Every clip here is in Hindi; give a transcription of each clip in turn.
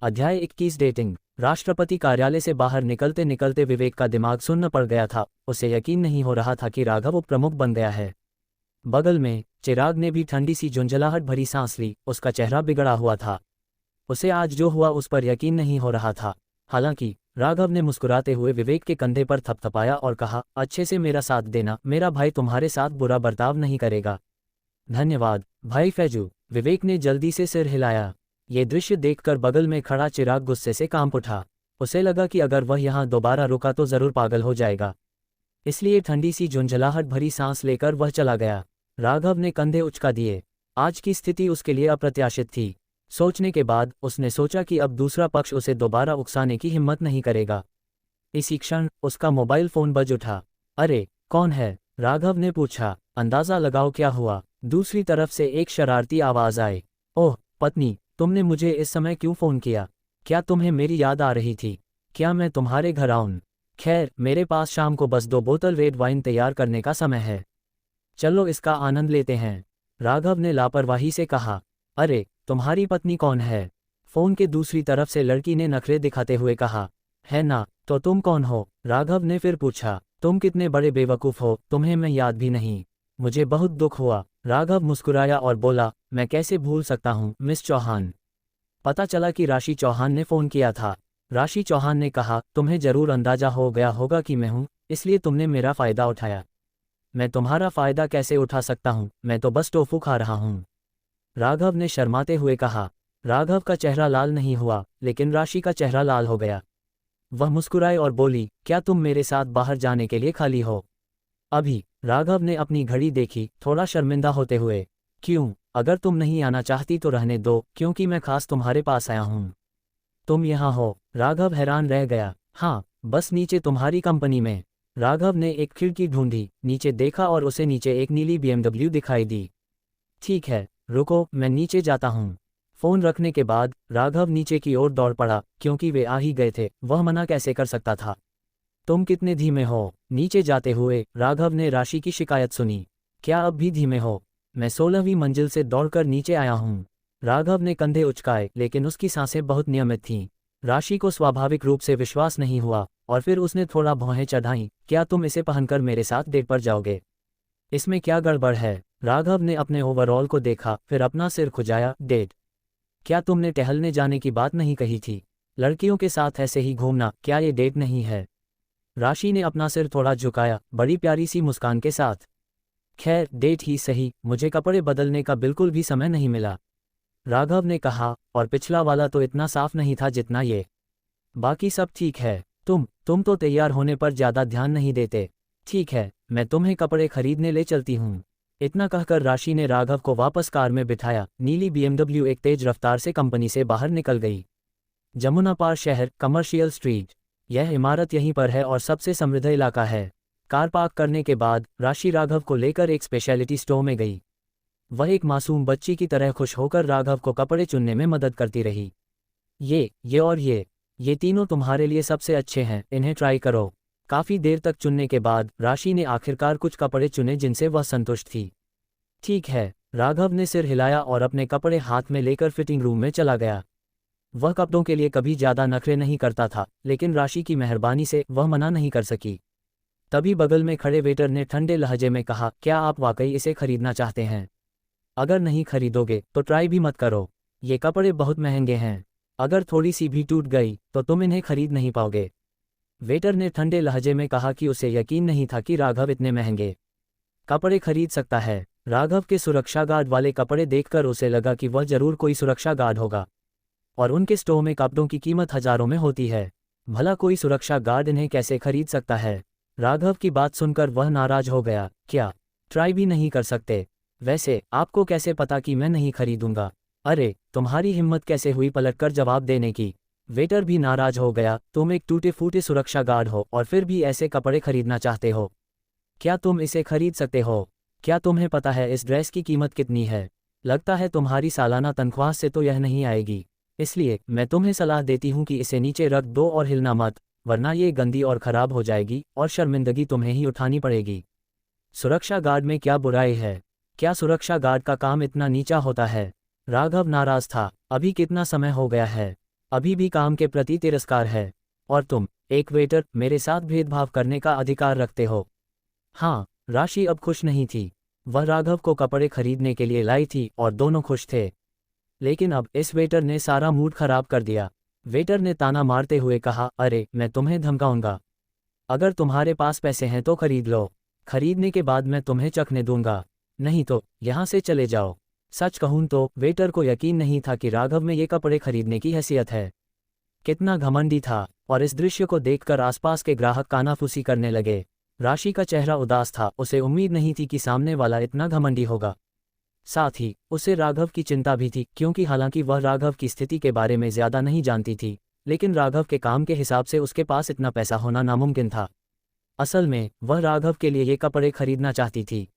अध्याय 21 डेटिंग। राष्ट्रपति कार्यालय से बाहर निकलते निकलते विवेक का दिमाग सुन्न पड़ गया था। उसे यकीन नहीं हो रहा था कि राघव उप प्रमुख बन गया है। बगल में चिराग ने भी ठंडी सी झुंझलाहट भरी सांस ली। उसका चेहरा बिगड़ा हुआ था। उसे आज जो हुआ उस पर यकीन नहीं हो रहा था। हालांकि राघव ने मुस्कुराते हुए विवेक के कंधे पर थपथपाया और कहा, अच्छे से मेरा साथ देना, मेरा भाई तुम्हारे साथ बुरा बर्ताव नहीं करेगा। धन्यवाद भाई फैजू। विवेक ने जल्दी से सिर हिलाया। ये दृश्य देखकर बगल में खड़ा चिराग गुस्से से कांप उठा। उसे लगा कि अगर वह यहाँ दोबारा रुका तो जरूर पागल हो जाएगा। इसलिए ठंडी सी झुंझलाहट भरी सांस लेकर वह चला गया। राघव ने कंधे उचका दिए। आज की स्थिति उसके लिए अप्रत्याशित थी। सोचने के बाद उसने सोचा कि अब दूसरा पक्ष उसे दोबारा उकसाने की हिम्मत नहीं करेगा। इसी क्षण उसका मोबाइल फोन बज उठा। अरे कौन है? राघव ने पूछा। अंदाजा लगाओ क्या हुआ। दूसरी तरफ से एक शरारती आवाज आई। ओह पत्नी, तुमने मुझे इस समय क्यों फ़ोन किया? क्या तुम्हें मेरी याद आ रही थी? क्या मैं तुम्हारे घर आऊं? खैर, मेरे पास शाम को बस 2 बोतल रेड वाइन तैयार करने का समय है। चलो इसका आनंद लेते हैं। राघव ने लापरवाही से कहा। अरे तुम्हारी पत्नी कौन है? फ़ोन के दूसरी तरफ से लड़की ने नखरे दिखाते हुए कहा। है ना, तो तुम कौन हो? राघव ने फिर पूछा। तुम कितने बड़े बेवकूफ़ हो, तुम्हें मैं याद भी नहीं। मुझे बहुत दुख हुआ। राघव मुस्कुराया और बोला, मैं कैसे भूल सकता हूँ मिस चौहान। पता चला कि राशि चौहान ने फ़ोन किया था। राशि चौहान ने कहा, तुम्हें जरूर अंदाजा हो गया होगा कि मैं हूँ, इसलिए तुमने मेरा फ़ायदा उठाया। मैं तुम्हारा फ़ायदा कैसे उठा सकता हूँ? मैं तो बस टोफू खा रहा हूँ। राघव ने शर्माते हुए कहा। राघव का चेहरा लाल नहीं हुआ, लेकिन राशि का चेहरा लाल हो गया। वह मुस्कुराए और बोली, क्या तुम मेरे साथ बाहर जाने के लिए खाली हो? अभी? राघव ने अपनी घड़ी देखी, थोड़ा शर्मिंदा होते हुए। क्यों? अगर तुम नहीं आना चाहती तो रहने दो, क्योंकि मैं खास तुम्हारे पास आया हूँ। तुम यहाँ हो? राघव हैरान रह गया। हाँ, बस नीचे तुम्हारी कंपनी में। राघव ने एक खिड़की ढूंढी, नीचे देखा और उसे नीचे एक नीली BMW दिखाई दी। ठीक है, रुको, मैं नीचे जाता हूँ। फ़ोन रखने के बाद राघव नीचे की ओर दौड़ पड़ा, क्योंकि वे आ ही गए थे, वह मना कैसे कर सकता था। तुम कितने धीमे हो? नीचे जाते हुए राघव ने राशि की शिकायत सुनी। क्या अब भी धीमे हो? मैं 16वीं मंजिल से दौड़कर नीचे आया हूँ। राघव ने कंधे उचकाए, लेकिन उसकी सांसें बहुत नियमित थीं। राशि को स्वाभाविक रूप से विश्वास नहीं हुआ और फिर उसने थोड़ा भौहें चढ़ाईं। क्या तुम इसे पहनकर मेरे साथ डेट पर जाओगे? इसमें क्या गड़बड़ है? राघव ने अपने ओवरऑल को देखा, फिर अपना सिर खुजाया। डेट? क्या तुमने टहलने जाने की बात नहीं कही थी? लड़कियों के साथ ऐसे ही घूमना, क्या ये डेट नहीं है? राशि ने अपना सिर थोड़ा झुकाया, बड़ी प्यारी सी मुस्कान के साथ। खैर, डेट ही सही, मुझे कपड़े बदलने का बिल्कुल भी समय नहीं मिला। राघव ने कहा, और पिछला वाला तो इतना साफ नहीं था जितना ये। बाकी सब ठीक है। तुम तो तैयार होने पर ज़्यादा ध्यान नहीं देते। ठीक है, मैं तुम्हें कपड़े खरीदने ले चलती हूँ। इतना कहकर राशि ने राघव को वापस कार में बिठाया। नीली BMW एक तेज रफ्तार से कंपनी से बाहर निकल गई। जमुना पार शहर, कमर्शियल स्ट्रीट। यह इमारत यहीं पर है और सबसे समृद्ध इलाका है। कार पार्क करने के बाद राशि राघव को लेकर एक स्पेशलिटी स्टोर में गई। वह एक मासूम बच्ची की तरह खुश होकर राघव को कपड़े चुनने में मदद करती रही। ये और ये तीनों तुम्हारे लिए सबसे अच्छे हैं, इन्हें ट्राई करो। काफ़ी देर तक चुनने के बाद राशि ने आखिरकार कुछ कपड़े चुने जिनसे वह संतुष्ट थी। ठीक है, राघव ने सिर हिलाया और अपने कपड़े हाथ में लेकर फिटिंग रूम में चला गया। वह कपड़ों के लिए कभी ज़्यादा नखरे नहीं करता था, लेकिन राशि की मेहरबानी से वह मना नहीं कर सकी। तभी बगल में खड़े वेटर ने ठंडे लहजे में कहा, क्या आप वाकई इसे खरीदना चाहते हैं? अगर नहीं खरीदोगे तो ट्राई भी मत करो। ये कपड़े बहुत महंगे हैं। अगर थोड़ी सी भी टूट गई तो तुम इन्हें खरीद नहीं पाओगे। वेटर ने ठंडे लहजे में कहा कि उसे यकीन नहीं था कि राघव इतने महंगे कपड़े खरीद सकता है। राघव के सुरक्षा गार्ड वाले कपड़े देखकर उसे लगा कि वह जरूर कोई सुरक्षा गार्ड होगा, और उनके स्टोर में कपड़ों की कीमत हजारों में होती है। भला कोई सुरक्षा गार्ड इन्हें कैसे खरीद सकता है? राघव की बात सुनकर वह नाराज हो गया। क्या ट्राई भी नहीं कर सकते? वैसे आपको कैसे पता कि मैं नहीं खरीदूंगा? अरे तुम्हारी हिम्मत कैसे हुई पलटकर जवाब देने की? वेटर भी नाराज हो गया। तुम एक टूटे फूटे सुरक्षा गार्ड हो और फिर भी ऐसे कपड़े खरीदना चाहते हो? क्या तुम इसे खरीद सकते हो? क्या तुम्हें पता है इस ड्रेस की कीमत कितनी है? लगता है तुम्हारी सालाना तनख्वाह से तो यह नहीं आएगी। इसलिए मैं तुम्हें सलाह देती हूँ कि इसे नीचे रख दो और हिलना मत, वरना ये गंदी और ख़राब हो जाएगी और शर्मिंदगी तुम्हें ही उठानी पड़ेगी। सुरक्षा गार्ड में क्या बुराई है? क्या सुरक्षा गार्ड का काम इतना नीचा होता है? राघव नाराज था। अभी कितना समय हो गया है? अभी भी काम के प्रति तिरस्कार है। और तुम, एक वेटर, मेरे साथ भेदभाव करने का अधिकार रखते हो। हाँ, राशि अब खुश नहीं थी। वह राघव को कपड़े खरीदने के लिए लाई थी और दोनों खुश थे। लेकिन अब इस वेटर ने सारा मूड खराब कर दिया। वेटर ने ताना मारते हुए कहा, अरे मैं तुम्हें धमकाऊंगा। अगर तुम्हारे पास पैसे हैं तो खरीद लो। खरीदने के बाद मैं तुम्हें चखने दूंगा, नहीं तो यहाँ से चले जाओ। सच कहूँ तो वेटर को यकीन नहीं था कि राघव में ये कपड़े खरीदने की हैसियत है। कितना घमंडी था। और इस दृश्य को देखकर आसपास के ग्राहक कानाफूसी करने लगे। राशि का चेहरा उदास था, उसे उम्मीद नहीं थी कि सामने वाला इतना घमंडी होगा। साथ ही उसे राघव की चिंता भी थी, क्योंकि हालांकि वह राघव की स्थिति के बारे में ज्यादा नहीं जानती थी, लेकिन राघव के काम के हिसाब से उसके पास इतना पैसा होना नामुमकिन था। असल में वह राघव के लिए ये कपड़े खरीदना चाहती थी।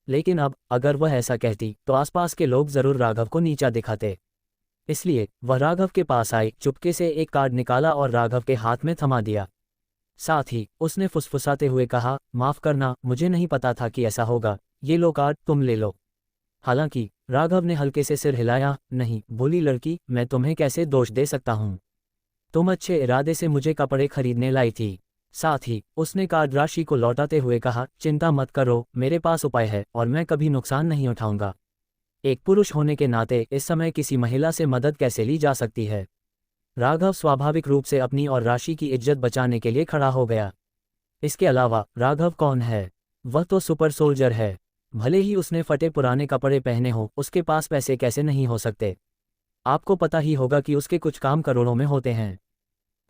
लेकिन अब अगर वह ऐसा कहती तो आसपास के लोग जरूर राघव को नीचा दिखाते। इसलिए वह राघव के पास आई, चुपके से एक कार्ड निकाला और राघव के हाथ में थमा दिया। साथ ही उसने फुसफुसाते हुए कहा, माफ करना, मुझे नहीं पता था कि ऐसा होगा। ये लो कार्ड, तुम ले लो। हालांकि राघव ने हल्के से सिर हिलाया। नहीं, भोली लड़की, मैं तुम्हें कैसे दोष दे सकता हूँ। तुम अच्छे इरादे से मुझे कपड़े खरीदने लाई थी। साथ ही उसने कार्ड राशि को लौटाते हुए कहा, चिंता मत करो, मेरे पास उपाय है और मैं कभी नुकसान नहीं उठाऊंगा। एक पुरुष होने के नाते इस समय किसी महिला से मदद कैसे ली जा सकती है। राघव स्वाभाविक रूप से अपनी और राशि की इज्जत बचाने के लिए खड़ा हो गया। इसके अलावा राघव कौन है? वह तो सुपर सोल्जर है। भले ही उसने फटे पुराने कपड़े पहने हो, उसके पास पैसे कैसे नहीं हो सकते। आपको पता ही होगा कि उसके कुछ काम करोड़ों में होते हैं।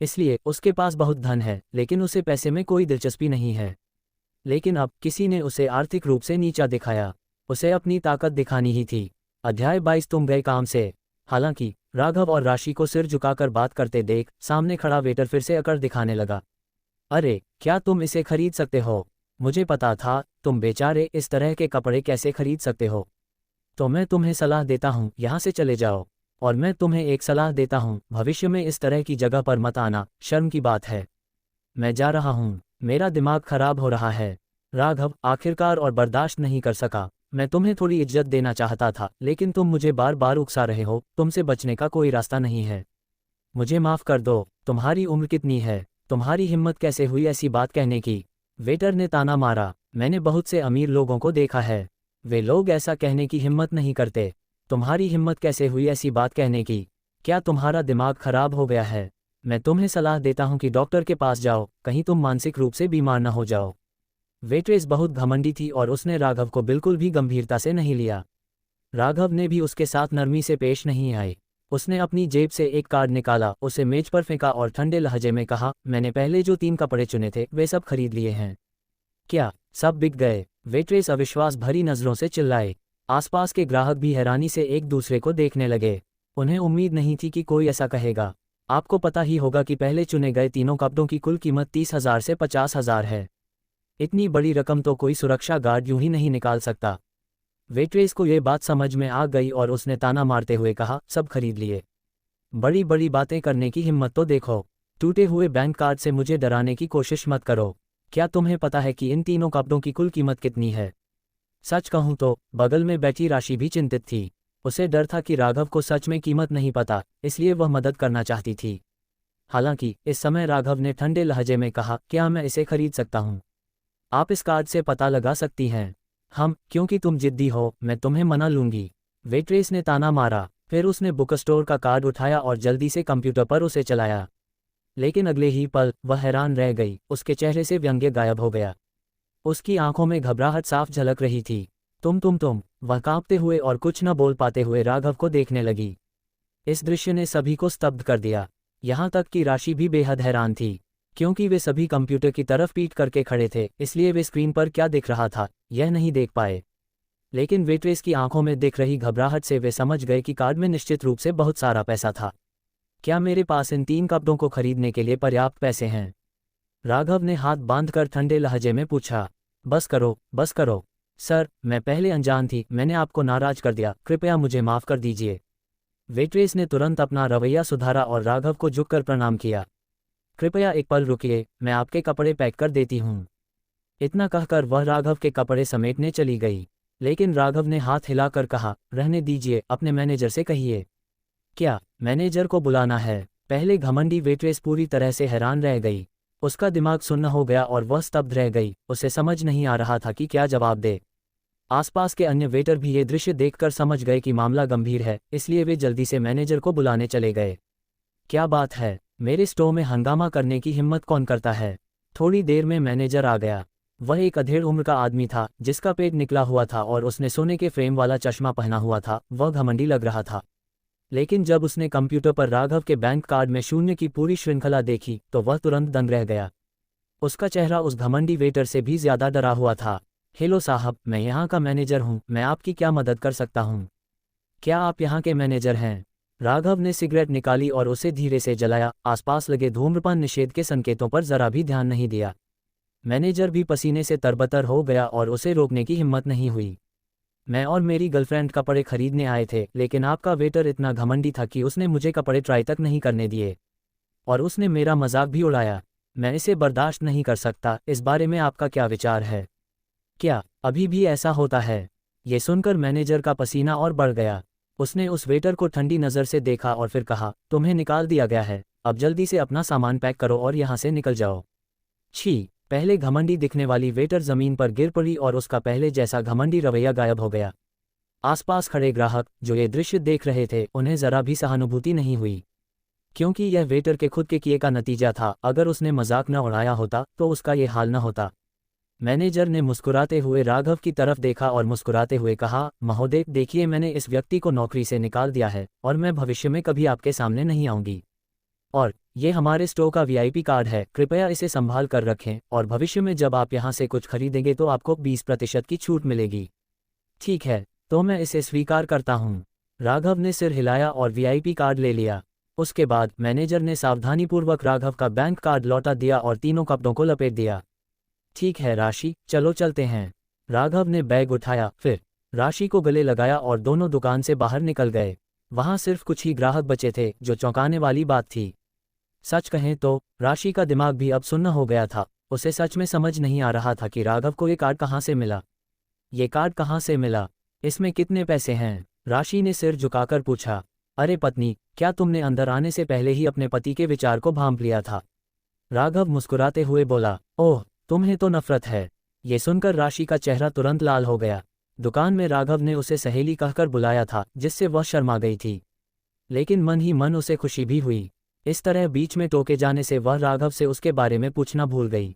इसलिए उसके पास बहुत धन है, लेकिन उसे पैसे में कोई दिलचस्पी नहीं है। लेकिन अब किसी ने उसे आर्थिक रूप से नीचा दिखाया। उसे अपनी ताकत दिखानी ही थी। अध्याय 22 तुम गए काम से। हालांकि राघव और राशि को सिर झुकाकर बात करते देख सामने खड़ा वेटर फिर से अकड़ दिखाने लगा। अरे, क्या तुम इसे खरीद सकते हो? मुझे पता था, तुम बेचारे इस तरह के कपड़े कैसे खरीद सकते हो। तो मैं तुम्हें सलाह देता हूँ, यहाँ से चले जाओ। और मैं तुम्हें एक सलाह देता हूँ, भविष्य में इस तरह की जगह पर मत आना, शर्म की बात है। मैं जा रहा हूँ, मेरा दिमाग खराब हो रहा है। राघव आखिरकार और बर्दाश्त नहीं कर सका। मैं तुम्हें थोड़ी इज्जत देना चाहता था, लेकिन तुम मुझे बार बार उकसा रहे हो, तुमसे बचने का कोई रास्ता नहीं है। मुझे माफ कर दो। तुम्हारी उम्र कितनी है? तुम्हारी हिम्मत कैसे हुई ऐसी बात कहने की? वेटर ने ताना मारा। मैंने बहुत से अमीर लोगों को देखा है, वे लोग ऐसा कहने की हिम्मत नहीं करते। तुम्हारी हिम्मत कैसे हुई ऐसी बात कहने की? क्या तुम्हारा दिमाग खराब हो गया है? मैं तुम्हें सलाह देता हूं कि डॉक्टर के पास जाओ, कहीं तुम मानसिक रूप से बीमार न हो जाओ। वेट्रेस बहुत घमंडी थी और उसने राघव को बिल्कुल भी गंभीरता से नहीं लिया। राघव ने भी उसके साथ नरमी से पेश नहीं आई। उसने अपनी जेब से एक कार्ड निकाला, उसे मेज पर फेंका और ठंडे लहजे में कहा, मैंने पहले जो 3 कपड़े चुने थे वे सब खरीद लिए हैं। क्या सब बिक गए? वेट्रेस अविश्वास भरी नजरों से चिल्लाए। आसपास के ग्राहक भी हैरानी से एक दूसरे को देखने लगे। उन्हें उम्मीद नहीं थी कि कोई ऐसा कहेगा। आपको पता ही होगा कि पहले चुने गए तीनों कपड़ों की कुल कीमत 30,000 से 50,000 है। इतनी बड़ी रकम तो कोई सुरक्षा गार्ड यूं ही नहीं निकाल सकता। वेट्रेस को ये बात समझ में आ गई और उसने ताना मारते हुए कहा, सब खरीद लिए। बड़ी बड़ी बातें करने की हिम्मत तो देखो। टूटे हुए बैंक कार्ड से मुझे डराने की कोशिश मत करो। क्या तुम्हें पता है कि इन तीनों कपड़ों की कुल कीमत कितनी है? सच कहूं तो बगल में बैठी राशि भी चिंतित थी। उसे डर था कि राघव को सच में कीमत नहीं पता, इसलिए वह मदद करना चाहती थी। हालांकि इस समय राघव ने ठंडे लहजे में कहा, क्या मैं इसे खरीद सकता हूं? आप इस कार्ड से पता लगा सकती हैं। क्योंकि तुम जिद्दी हो, मैं तुम्हें मना लूंगी। वेट्रेस ने ताना मारा। फिर उसने बुक स्टोर का कार्ड उठाया और जल्दी से कंप्यूटर पर उसे चलाया। लेकिन अगले ही पल वह हैरान रह गई, उसके चेहरे से व्यंग्य गायब हो गया। उसकी आंखों में घबराहट साफ झलक रही थी। तुम वह कांपते हुए और कुछ न बोल पाते हुए राघव को देखने लगी। इस दृश्य ने सभी को स्तब्ध कर दिया। यहाँ तक कि राशि भी बेहद हैरान थी, क्योंकि वे सभी कंप्यूटर की तरफ पीठ करके खड़े थे, इसलिए वे स्क्रीन पर क्या दिख रहा था यह नहीं देख पाए। लेकिन वेट्रेस की आंखों में दिख रही घबराहट से वे समझ गए कि कार्ड में निश्चित रूप से बहुत सारा पैसा था। क्या मेरे पास इन 3 कपड़ों को खरीदने के लिए पर्याप्त पैसे हैं? राघव ने हाथ बांधकर ठंडे लहजे में पूछा। बस करो, बस करो। सर, मैं पहले अनजान थी, मैंने आपको नाराज कर दिया, कृपया मुझे माफ कर दीजिए। वेट्रेस ने तुरंत अपना रवैया सुधारा और राघव को झुककर प्रणाम किया। कृपया एक पल रुकिए, मैं आपके कपड़े पैक कर देती हूँ। इतना कहकर वह राघव के कपड़े समेटने चली गई। लेकिन राघव ने हाथ हिलाकर कहा, रहने दीजिए, अपने मैनेजर से कहिए। क्या मैनेजर को बुलाना है? पहले घमंडी वेट्रेस पूरी तरह से हैरान रह गई। उसका दिमाग सुन्न हो गया और वह स्तब्ध रह गई। उसे समझ नहीं आ रहा था कि क्या जवाब दे। आसपास के अन्य वेटर भी ये दृश्य देखकर समझ गए कि मामला गंभीर है, इसलिए वे जल्दी से मैनेजर को बुलाने चले गए। क्या बात है, मेरे स्टोर में हंगामा करने की हिम्मत कौन करता है? थोड़ी देर में मैनेजर आ गया। वह एक अधेड़ उम्र का आदमी था जिसका पेट निकला हुआ था और उसने सोने के फ्रेम वाला चश्मा पहना हुआ था। वह घमंडी लग रहा था। लेकिन जब उसने कंप्यूटर पर राघव के बैंक कार्ड में शून्य की पूरी श्रृंखला देखी तो वह तुरंत दंग रह गया। उसका चेहरा उस घमंडी वेटर से भी ज्यादा डरा हुआ था। हेलो साहब, मैं यहाँ का मैनेजर हूँ, मैं आपकी क्या मदद कर सकता हूँ? क्या आप यहाँ के मैनेजर हैं? राघव ने सिगरेट निकाली और उसे धीरे से जलाया। आसपास लगे धूम्रपान निषेध के संकेतों पर जरा भी ध्यान नहीं दिया। मैनेजर भी पसीने से तरबतर हो गया और उसे रोकने की हिम्मत नहीं हुई। मैं और मेरी गर्लफ्रेंड कपड़े खरीदने आए थे, लेकिन आपका वेटर इतना घमंडी था कि उसने मुझे कपड़े ट्राई तक नहीं करने दिए और उसने मेरा मजाक भी उड़ाया। मैं इसे बर्दाश्त नहीं कर सकता। इस बारे में आपका क्या विचार है? क्या अभी भी ऐसा होता है? ये सुनकर मैनेजर का पसीना और बढ़ गया। उसने उस वेटर को ठंडी नज़र से देखा और फिर कहा, तुम्हें निकाल दिया गया है, अब जल्दी से अपना सामान पैक करो और यहाँ से निकल जाओ। छी! पहले घमंडी दिखने वाली वेटर जमीन पर गिर पड़ी और उसका पहले जैसा घमंडी रवैया गायब हो गया। आसपास खड़े ग्राहक जो ये दृश्य देख रहे थे, उन्हें जरा भी सहानुभूति नहीं हुई, क्योंकि यह वेटर के खुद के किए का नतीजा था। अगर उसने मजाक न उड़ाया होता तो उसका ये हाल न होता। मैनेजर ने मुस्कुराते हुए राघव की तरफ देखा और मुस्कुराते हुए कहा, महोदय, देखिए, मैंने इस व्यक्ति को नौकरी से निकाल दिया है और मैं भविष्य में कभी आपके सामने नहीं आऊंगी। और ये हमारे स्टोर का वीआईपी कार्ड है, कृपया इसे संभाल कर रखें और भविष्य में जब आप यहाँ से कुछ खरीदेंगे तो आपको 20% की छूट मिलेगी। ठीक है, तो मैं इसे स्वीकार करता हूँ। राघव ने सिर हिलाया और वीआईपी कार्ड ले लिया। उसके बाद मैनेजर ने सावधानीपूर्वक राघव का बैंक कार्ड लौटा दिया और तीनों कपड़ों को लपेट दिया। ठीक है राशि, चलो चलते हैं। राघव ने बैग उठाया, फिर राशि को गले लगाया और दोनों दुकान से बाहर निकल गए। वहां सिर्फ कुछ ही ग्राहक बचे थे, जो चौंकाने वाली बात थी। सच कहें तो राशि का दिमाग भी अब सुन्न हो गया था। उसे सच में समझ नहीं आ रहा था कि राघव को ये कार्ड कहाँ से मिला। ये कार्ड कहाँ से मिला? इसमें कितने पैसे हैं? राशि ने सिर झुकाकर पूछा। अरे पत्नी, क्या तुमने अंदर आने से पहले ही अपने पति के विचार को भांप लिया था? राघव मुस्कुराते हुए बोला, ओह, तुम्हें तो नफरत है। ये सुनकर राशि का चेहरा तुरंत लाल हो गया। दुकान में राघव ने उसे सहेली कहकर बुलाया था, जिससे वह शर्मा गई थी, लेकिन मन ही मन उसे खुशी भी हुई। इस तरह बीच में टोके जाने से वह राघव से उसके बारे में पूछना भूल गई।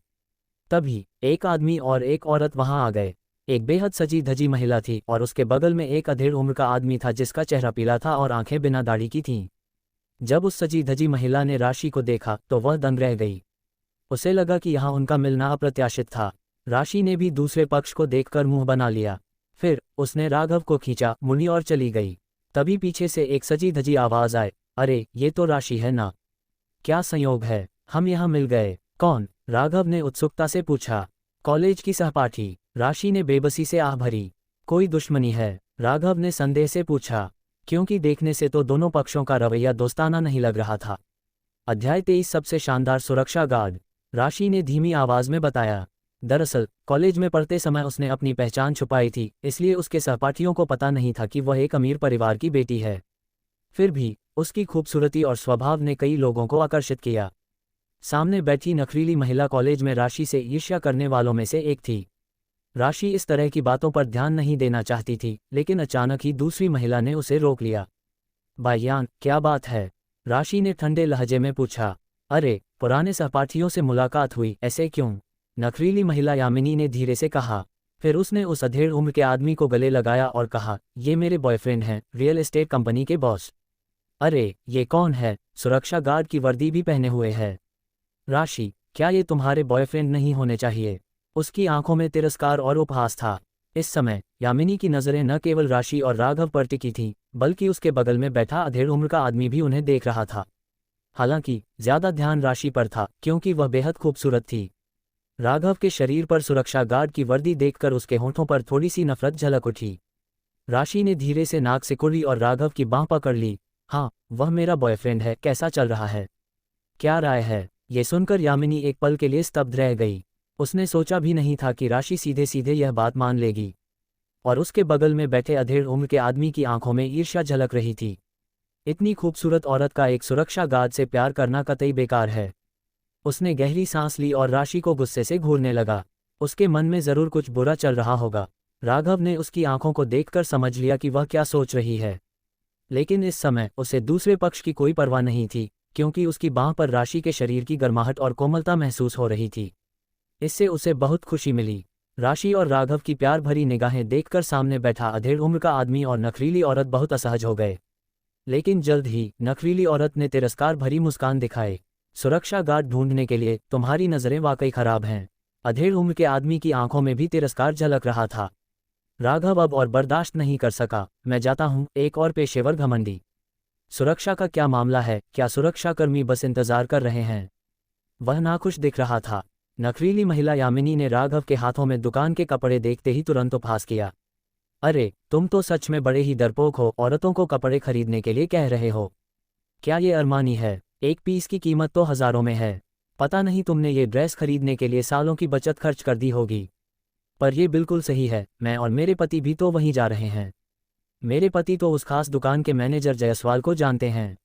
तभी एक आदमी और एक औरत वहां आ गए। एक बेहद सजी धजी महिला थी और उसके बगल में एक अधेड़ उम्र का आदमी था जिसका चेहरा पीला था और आंखें बिना दाढ़ी की थीं। जब उस सजी धजी महिला ने राशि को देखा तो वह दंग रह गई। उसे लगा कि यहाँ उनका मिलना अप्रत्याशित था। राशि ने भी दूसरे पक्ष को देखकर मुंह बना लिया। फिर उसने राघव को खींचा, मुड़ी और चली गई। तभी पीछे से एक सजी धजी आवाज आए, अरे ये तो राशि है ना? क्या संयोग है, हम यहाँ मिल गए। कौन? राघव ने उत्सुकता से पूछा। कॉलेज की सहपाठी। राशि ने बेबसी से आह भरी। कोई दुश्मनी है? राघव ने संदेह से पूछा, क्योंकि देखने से तो दोनों पक्षों का रवैया दोस्ताना नहीं लग रहा था। अध्याय 23 सबसे शानदार सुरक्षा गार्ड। राशि ने धीमी आवाज में बताया, दरअसल कॉलेज में पढ़ते समय उसने अपनी पहचान छुपाई थी, इसलिए उसके सहपाठियों को पता नहीं था कि वह एक अमीर परिवार की बेटी है। फिर भी उसकी खूबसूरती और स्वभाव ने कई लोगों को आकर्षित किया। सामने बैठी नखरीली महिला कॉलेज में राशि से ईर्ष्या करने वालों में से एक थी। राशि इस तरह की बातों पर ध्यान नहीं देना चाहती थी, लेकिन अचानक ही दूसरी महिला ने उसे रोक लिया। भाईजान, क्या बात है? राशि ने ठंडे लहजे में पूछा। अरे, पुराने सहपाठियों से मुलाकात हुई, ऐसे क्यों? नखरीली महिला यामिनी ने धीरे से कहा। फिर उसने उस अधेड़ उम्र के आदमी को गले लगाया और कहा, ये मेरे बॉयफ्रेंड हैं, रियल एस्टेट कंपनी के बॉस। अरे, ये कौन है? सुरक्षा गार्ड की वर्दी भी पहने हुए है। राशि, क्या ये तुम्हारे बॉयफ्रेंड नहीं होने चाहिए? उसकी आंखों में तिरस्कार और उपहास था। इस समय यामिनी की नज़रें न केवल राशि और राघव पर टिकी थीं, बल्कि उसके बगल में बैठा अधेड़ उम्र का आदमी भी उन्हें देख रहा था। हालांकि ज्यादा ध्यान राशि पर था, क्योंकि वह बेहद खूबसूरत थी। राघव के शरीर पर सुरक्षा गार्ड की वर्दी देखकर उसके होंठों पर थोड़ी सी नफरत झलक उठी। राशि ने धीरे से नाक सिकुड़ी और राघव की बांह पकड़ ली। हाँ, वह मेरा बॉयफ्रेंड है। कैसा चल रहा है? क्या राय है? ये सुनकर यामिनी एक पल के लिए स्तब्ध रह गई। उसने सोचा भी नहीं था कि राशि सीधे सीधे यह बात मान लेगी। और उसके बगल में बैठे अधेड़ उम्र के आदमी की आंखों में ईर्ष्या झलक रही थी। इतनी खूबसूरत औरत का एक सुरक्षा गार्ड से प्यार करना कतई बेकार है। उसने गहरी सांस ली और राशि को गुस्से से घूरने लगा। उसके मन में जरूर कुछ बुरा चल रहा होगा। राघव ने उसकी आंखों को देखकर समझ लिया कि वह क्या सोच रही है, लेकिन इस समय उसे दूसरे पक्ष की कोई परवाह नहीं थी, क्योंकि उसकी बांह पर राशि के शरीर की गर्माहट और कोमलता महसूस हो रही थी। इससे उसे बहुत खुशी मिली। राशि और राघव की प्यार भरी निगाहें देखकर सामने बैठा अधेड़ उम्र का आदमी और नखरीली औरत बहुत असहज हो गए। लेकिन जल्द ही नखरीली औरत ने तिरस्कार भरी मुस्कान दिखाई। सुरक्षा गार्ड ढूंढने के लिए तुम्हारी नज़रें वाकई खराब हैं। अधेड़ उम्र के आदमी की आंखों में भी तिरस्कार झलक रहा था। राघव अब और बर्दाश्त नहीं कर सका। मैं जाता हूं, एक और पेशेवर घमंडी। सुरक्षा का क्या मामला है? क्या सुरक्षाकर्मी बस इंतजार कर रहे हैं? वह नाखुश दिख रहा था। नखरीली महिला यामिनी ने राघव के हाथों में दुकान के कपड़े देखते ही तुरंत उपहास किया। अरे, तुम तो सच में बड़े ही डरपोक हो। औरतों को कपड़े खरीदने के लिए कह रहे हो? क्या ये अरमानी है? एक पीस की कीमत तो हजारों में है। पता नहीं तुमने ये ड्रेस खरीदने के लिए सालों की बचत खर्च कर दी होगी। पर ये बिल्कुल सही है, मैं और मेरे पति भी तो वहीं जा रहे हैं। मेरे पति तो उस खास दुकान के मैनेजर जायसवाल को जानते हैं।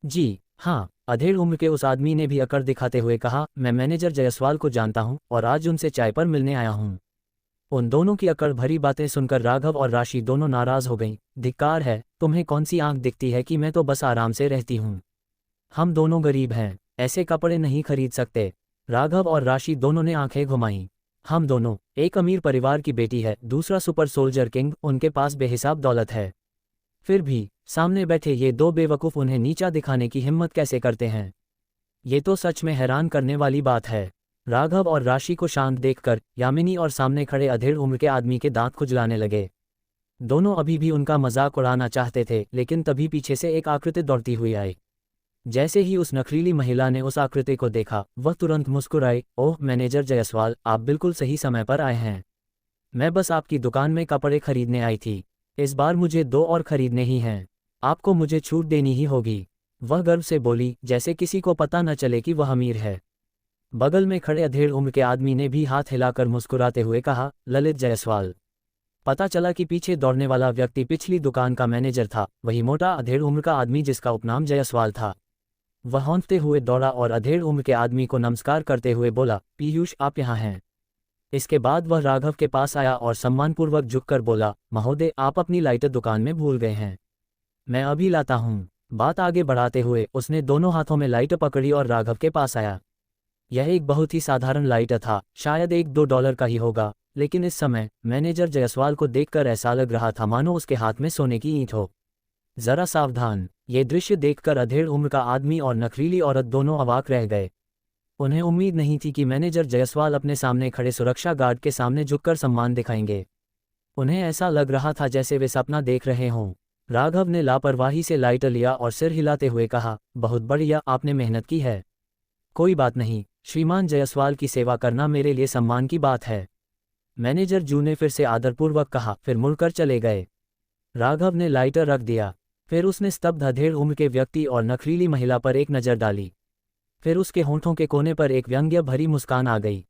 जी हाँ, अधेड़ उम्र के उस आदमी ने भी अकड़ दिखाते हुए कहा, मैं मैनेजर जायसवाल को जानता हूँ और आज उनसे चाय पर मिलने आया हूँ। उन दोनों की अकड़ भरी बातें सुनकर राघव और राशि दोनों नाराज हो गईं। धिक्कार है, तुम्हें कौन सी आंख दिखती है कि मैं तो बस आराम से रहती हूँ। हम दोनों गरीब हैं, ऐसे कपड़े नहीं खरीद सकते। राघव और राशि दोनों ने आंखें घुमाईं। हम दोनों, एक अमीर परिवार की बेटी है, दूसरा सुपर सोल्जर किंग, उनके पास बेहिसाब दौलत है। फिर भी सामने बैठे ये दो बेवकूफ़ उन्हें नीचा दिखाने की हिम्मत कैसे करते हैं? ये तो सच में हैरान करने वाली बात है। राघव और राशि को शांत देखकर यामिनी और सामने खड़े अधेड़ उम्र के आदमी के दांत खुजलाने लगे। दोनों अभी भी उनका मजाक उड़ाना चाहते थे, लेकिन तभी पीछे से एक आकृति दौड़ती हुई आई। जैसे ही उस नखरीली महिला ने उस आकृति को देखा, वह तुरंत मुस्कुराई। ओह मैनेजर जायसवाल, आप बिल्कुल सही समय पर आए हैं। मैं बस आपकी दुकान में कपड़े खरीदने आई थी। इस बार मुझे 2 और खरीदने ही हैं। आपको मुझे छूट देनी ही होगी। वह गर्व से बोली, जैसे किसी को पता न चले कि वह अमीर है। बगल में खड़े अधेड़ उम्र के आदमी ने भी हाथ हिलाकर मुस्कुराते हुए कहा, ललित जायसवाल। पता चला कि पीछे दौड़ने वाला व्यक्ति पिछली दुकान का मैनेजर था, वही मोटा अधेड़ उम्र का आदमी जिसका उपनाम जायसवाल था। वह हौंकते हुए दौड़ा और अधेड़ उम्र के आदमी को नमस्कार करते हुए बोला, पीयूष आप यहाँ हैं। इसके बाद वह राघव के पास आया और सम्मानपूर्वक झुककर बोला, महोदय आप अपनी लाइटर दुकान में भूल गए हैं। मैं अभी लाता हूँ। बात आगे बढ़ाते हुए उसने दोनों हाथों में लाइटर पकड़ी और राघव के पास आया। यह एक बहुत ही साधारण लाइटर था, शायद $1-2 का ही होगा, लेकिन इस समय मैनेजर जायसवाल को देखकर ऐसा लग रहा था मानो उसके हाथ में सोने की ईंट हो। जरा सावधान। ये दृश्य देखकर अधेड़ उम्र का आदमी और नखरीली औरत दोनों अवाक रह गए। उन्हें उम्मीद नहीं थी कि मैनेजर जायसवाल अपने सामने खड़े सुरक्षा गार्ड के सामने झुककर सम्मान दिखाएंगे। उन्हें ऐसा लग रहा था जैसे वे सपना देख रहे हों। राघव ने लापरवाही से लाइटर लिया और सिर हिलाते हुए कहा, बहुत बढ़िया, आपने मेहनत की है। कोई बात नहीं, श्रीमान जायसवाल की सेवा करना मेरे लिए सम्मान की बात है। मैनेजर जू ने फिर से आदरपूर्वक कहा, फिर मुड़कर चले गए। राघव ने लाइटर रख दिया। फिर उसने स्तब्ध अधेड़ उम्र के व्यक्ति और नखरीली महिला पर एक नज़र डाली। फिर उसके होंठों के कोने पर एक व्यंग्य भरी मुस्कान आ गई।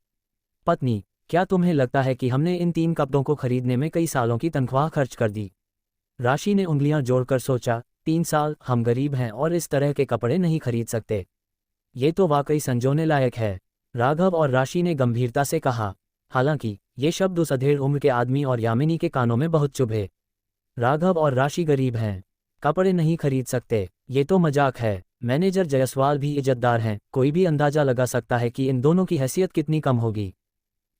पत्नी, क्या तुम्हें लगता है कि हमने इन 3 कपड़ों को खरीदने में कई सालों की तनख्वाह खर्च कर दी? राशि ने उंगलियां जोड़कर सोचा, 3 साल? हम गरीब हैं और इस तरह के कपड़े नहीं खरीद सकते। ये तो वाकई संजोने लायक है। राघव और राशि ने गंभीरता से कहा। हालांकि ये शब्द उस अधेड़ उम्र के आदमी और यामिनी के कानों में बहुत चुभे। राघव और राशि गरीब हैं, कपड़े नहीं खरीद सकते, ये तो मजाक है। मैनेजर जायसवाल भी इज्जतदार हैं, कोई भी अंदाजा लगा सकता है कि इन दोनों की हैसियत कितनी कम होगी।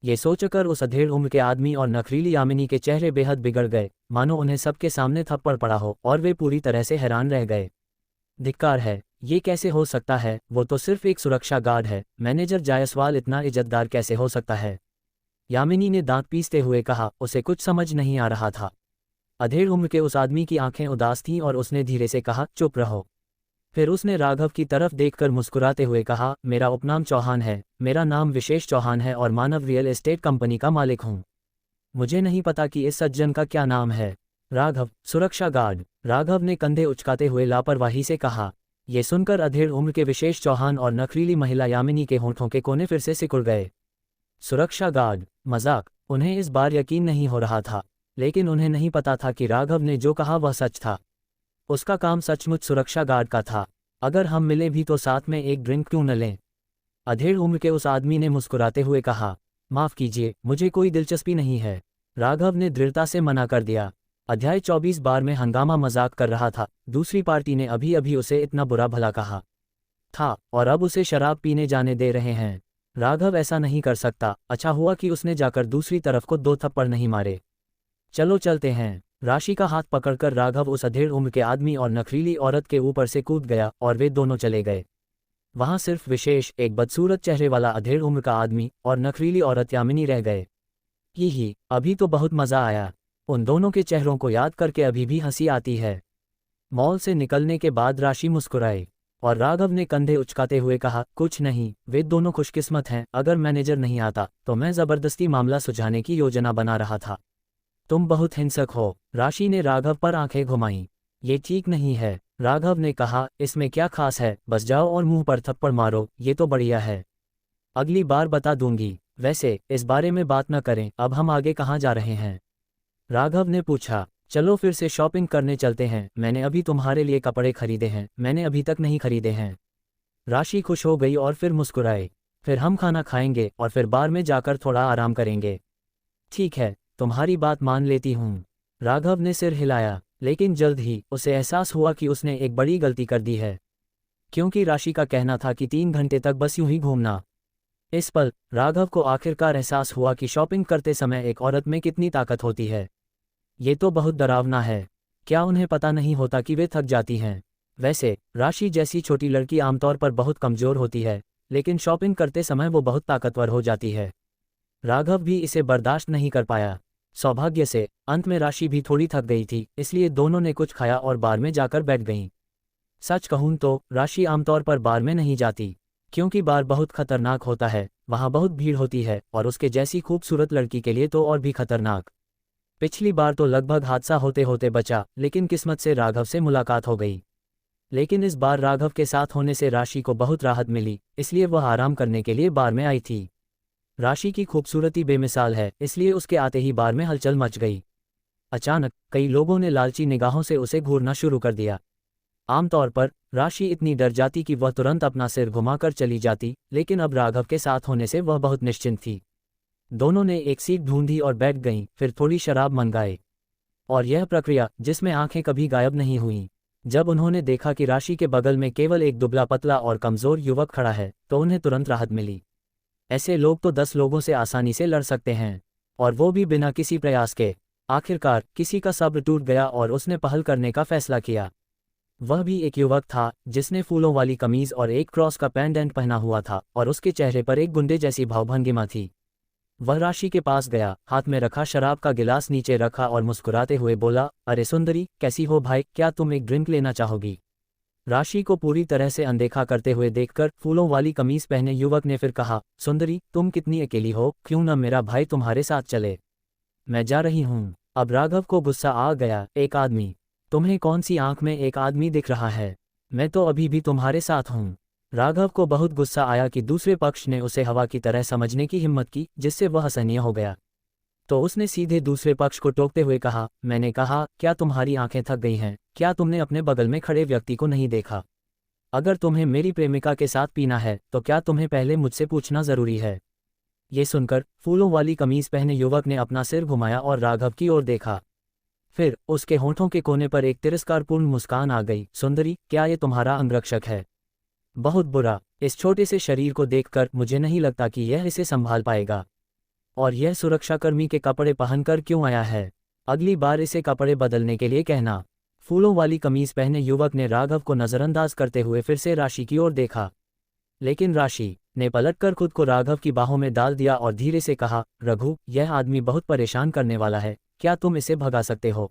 ये सोचकर उस अधेड़ उम्र के आदमी और नखरीली यामिनी के चेहरे बेहद बिगड़ गए, मानो उन्हें सबके सामने थप्पड़ पड़ा हो, और वे पूरी तरह से हैरान रह गए। धिक्कार है, ये कैसे हो सकता है? वो तो सिर्फ एक सुरक्षा गार्ड है, मैनेजर जायसवाल इतना इज्जतदार कैसे हो सकता है? यामिनी ने दांत पीसते हुए कहा। उसे कुछ समझ नहीं आ रहा था। अधेड़ उम्र के उस आदमी की आंखें उदास थीं और उसने धीरे से कहा, चुप रहो। फिर उसने राघव की तरफ देखकर मुस्कुराते हुए कहा, मेरा उपनाम चौहान है, मेरा नाम विशेष चौहान है और मानव रियल एस्टेट कंपनी का मालिक हूँ। मुझे नहीं पता कि इस सज्जन का क्या नाम है। राघव, सुरक्षा गार्ड। राघव ने कंधे उचकाते हुए लापरवाही से कहा। ये सुनकर अधेड़ उम्र के विशेष चौहान और नखरीली महिला यामिनी के होंठों के कोने फिर से सिकुड़ गए। सुरक्षा गार्ड? मजाक? उन्हें इस बार यकीन नहीं हो रहा था, लेकिन उन्हें नहीं पता था कि राघव ने जो कहा वह सच था। उसका काम सचमुच सुरक्षा गार्ड का था। अगर हम मिले भी तो साथ में एक ड्रिंक क्यों न लें? अधेड़ उम्र के उस आदमी ने मुस्कुराते हुए कहा, माफ़ कीजिए, मुझे कोई दिलचस्पी नहीं है। राघव ने दृढ़ता से मना कर दिया। अध्याय 24 बार में हंगामा मजाक कर रहा था। दूसरी पार्टी ने अभी अभी उसे इतना बुरा भला कहा था और अब उसे शराब पीने जाने दे रहे हैं। राघव ऐसा नहीं कर सकता। अच्छा हुआ कि उसने जाकर दूसरी तरफ को 2 थप्पड़ नहीं मारे। चलो चलते हैं। राशि का हाथ पकड़कर राघव उस अधेड़ उम्र के आदमी और नखरीली औरत के ऊपर से कूद गया और वे दोनों चले गए। वहां सिर्फ विशेष एक बदसूरत चेहरे वाला अधेड़ उम्र का आदमी और नखरीली औरत यामिनी रह गए। ही अभी तो बहुत मजा आया। उन दोनों के चेहरों को याद करके अभी भी हंसी आती है। मॉल से निकलने के बाद राशि मुस्कुराई और राघव ने कंधे उचकाते हुए कहा, कुछ नहीं, वे दोनों खुशकिस्मत हैं। अगर मैनेजर नहीं आता तो मैं जबरदस्ती मामला सुलझाने की योजना बना रहा था। तुम बहुत हिंसक हो। राशि ने राघव पर आंखें घुमाईं। ये ठीक नहीं है। राघव ने कहा, इसमें क्या खास है, बस जाओ और मुंह पर थप्पड़ मारो, ये तो बढ़िया है। अगली बार बता दूंगी। वैसे इस बारे में बात न करें। अब हम आगे कहाँ जा रहे हैं? राघव ने पूछा। चलो फिर से शॉपिंग करने चलते हैं। मैंने अभी तुम्हारे लिए कपड़े खरीदे हैं। मैंने अभी तक नहीं खरीदे हैं। राशि खुश हो गई और फिर मुस्कुराए। फिर हम खाना खाएंगे और फिर बार में जाकर थोड़ा आराम करेंगे। ठीक है, तुम्हारी बात मान लेती हूँ। राघव ने सिर हिलाया, लेकिन जल्द ही उसे एहसास हुआ कि उसने एक बड़ी गलती कर दी है, क्योंकि राशि का कहना था कि 3 घंटे तक बस यूं ही घूमना। इस पल राघव को आखिरकार एहसास हुआ कि शॉपिंग करते समय एक औरत में कितनी ताकत होती है। ये तो बहुत डरावना है। क्या उन्हें पता नहीं होता कि वे थक जाती हैं? वैसे राशि जैसी छोटी लड़की आमतौर पर बहुत कमज़ोर होती है, लेकिन शॉपिंग करते समय वो बहुत ताकतवर हो जाती है। राघव भी इसे बर्दाश्त नहीं कर पाया। सौभाग्य से अंत में राशि भी थोड़ी थक गई थी, इसलिए दोनों ने कुछ खाया और बार में जाकर बैठ गईं। सच कहूँ तो राशि आमतौर पर बार में नहीं जाती, क्योंकि बार बहुत खतरनाक होता है। वहाँ बहुत भीड़ होती है और उसके जैसी खूबसूरत लड़की के लिए तो और भी खतरनाक। पिछली बार तो लगभग हादसा होते होते बचा, लेकिन किस्मत से राघव से मुलाकात हो गई। लेकिन इस बार राघव के साथ होने से राशि को बहुत राहत मिली, इसलिए वह आराम करने के लिए बार में आई थी। राशि की खूबसूरती बेमिसाल है, इसलिए उसके आते ही बार में हलचल मच गई। अचानक कई लोगों ने लालची निगाहों से उसे घूरना शुरू कर दिया। आमतौर पर राशि इतनी डर जाती कि वह तुरंत अपना सिर घुमाकर चली जाती, लेकिन अब राघव के साथ होने से वह बहुत निश्चिंत थी। दोनों ने एक सीट ढूंढी और बैठ गईं, फिर थोड़ी शराब मंगाई। और यह प्रक्रिया जिसमें आंखें कभी गायब नहीं हुईं। जब उन्होंने देखा कि राशि के बगल में केवल एक दुबला पतला और कमज़ोर युवक खड़ा है, तो उन्हें तुरंत राहत मिली। ऐसे लोग तो 10 लोगों से आसानी से लड़ सकते हैं, और वो भी बिना किसी प्रयास के। आखिरकार किसी का सब्र टूट गया और उसने पहल करने का फैसला किया। वह भी एक युवक था जिसने फूलों वाली कमीज और एक क्रॉस का पेंडेंट पहना हुआ था, और उसके चेहरे पर एक गुंडे जैसी भावभंगिमा थी। वह राशि के पास गया, हाथ में रखा शराब का गिलास नीचे रखा और मुस्कुराते हुए बोला, अरे सुंदरी, कैसी हो भाई, क्या तुम एक ड्रिंक लेना चाहोगी? राशि को पूरी तरह से अनदेखा करते हुए देखकर फूलों वाली कमीज पहने युवक ने फिर कहा, सुंदरी, तुम कितनी अकेली हो, क्यों न मेरा भाई तुम्हारे साथ चले? मैं जा रही हूँ। अब राघव को गुस्सा आ गया। एक आदमी? तुम्हें कौन सी आंख में एक आदमी दिख रहा है? मैं तो अभी भी तुम्हारे साथ हूँ। राघव को बहुत गुस्सा आया कि दूसरे पक्ष ने उसे हवा की तरह समझने की हिम्मत की, जिससे वह असहनीय हो गया। तो उसने सीधे दूसरे पक्ष को टोकते हुए कहा, मैंने कहा, क्या तुम्हारी आंखें थक गई हैं? क्या तुमने अपने बगल में खड़े व्यक्ति को नहीं देखा? अगर तुम्हें मेरी प्रेमिका के साथ पीना है तो क्या तुम्हें पहले मुझसे पूछना जरूरी है? ये सुनकर फूलों वाली कमीज पहने युवक ने अपना सिर घुमाया और राघव की ओर देखा। फिर उसके होंठों के कोने पर एक तिरस्कारपूर्ण मुस्कान आ गई। सुंदरी, क्या ये तुम्हारा अंगरक्षक है? बहुत बुरा। इस छोटे से शरीर को देखकर मुझे नहीं लगता कि यह इसे संभाल पाएगा। और यह सुरक्षाकर्मी के कपड़े पहनकर क्यों आया है? अगली बार इसे कपड़े बदलने के लिए कहना। फूलों वाली कमीज पहने युवक ने राघव को नजरअंदाज करते हुए फिर से राशि की ओर देखा, लेकिन राशि ने पलटकर खुद को राघव की बाहों में डाल दिया और धीरे से कहा, रघु, यह आदमी बहुत परेशान करने वाला है, क्या तुम इसे भगा सकते हो?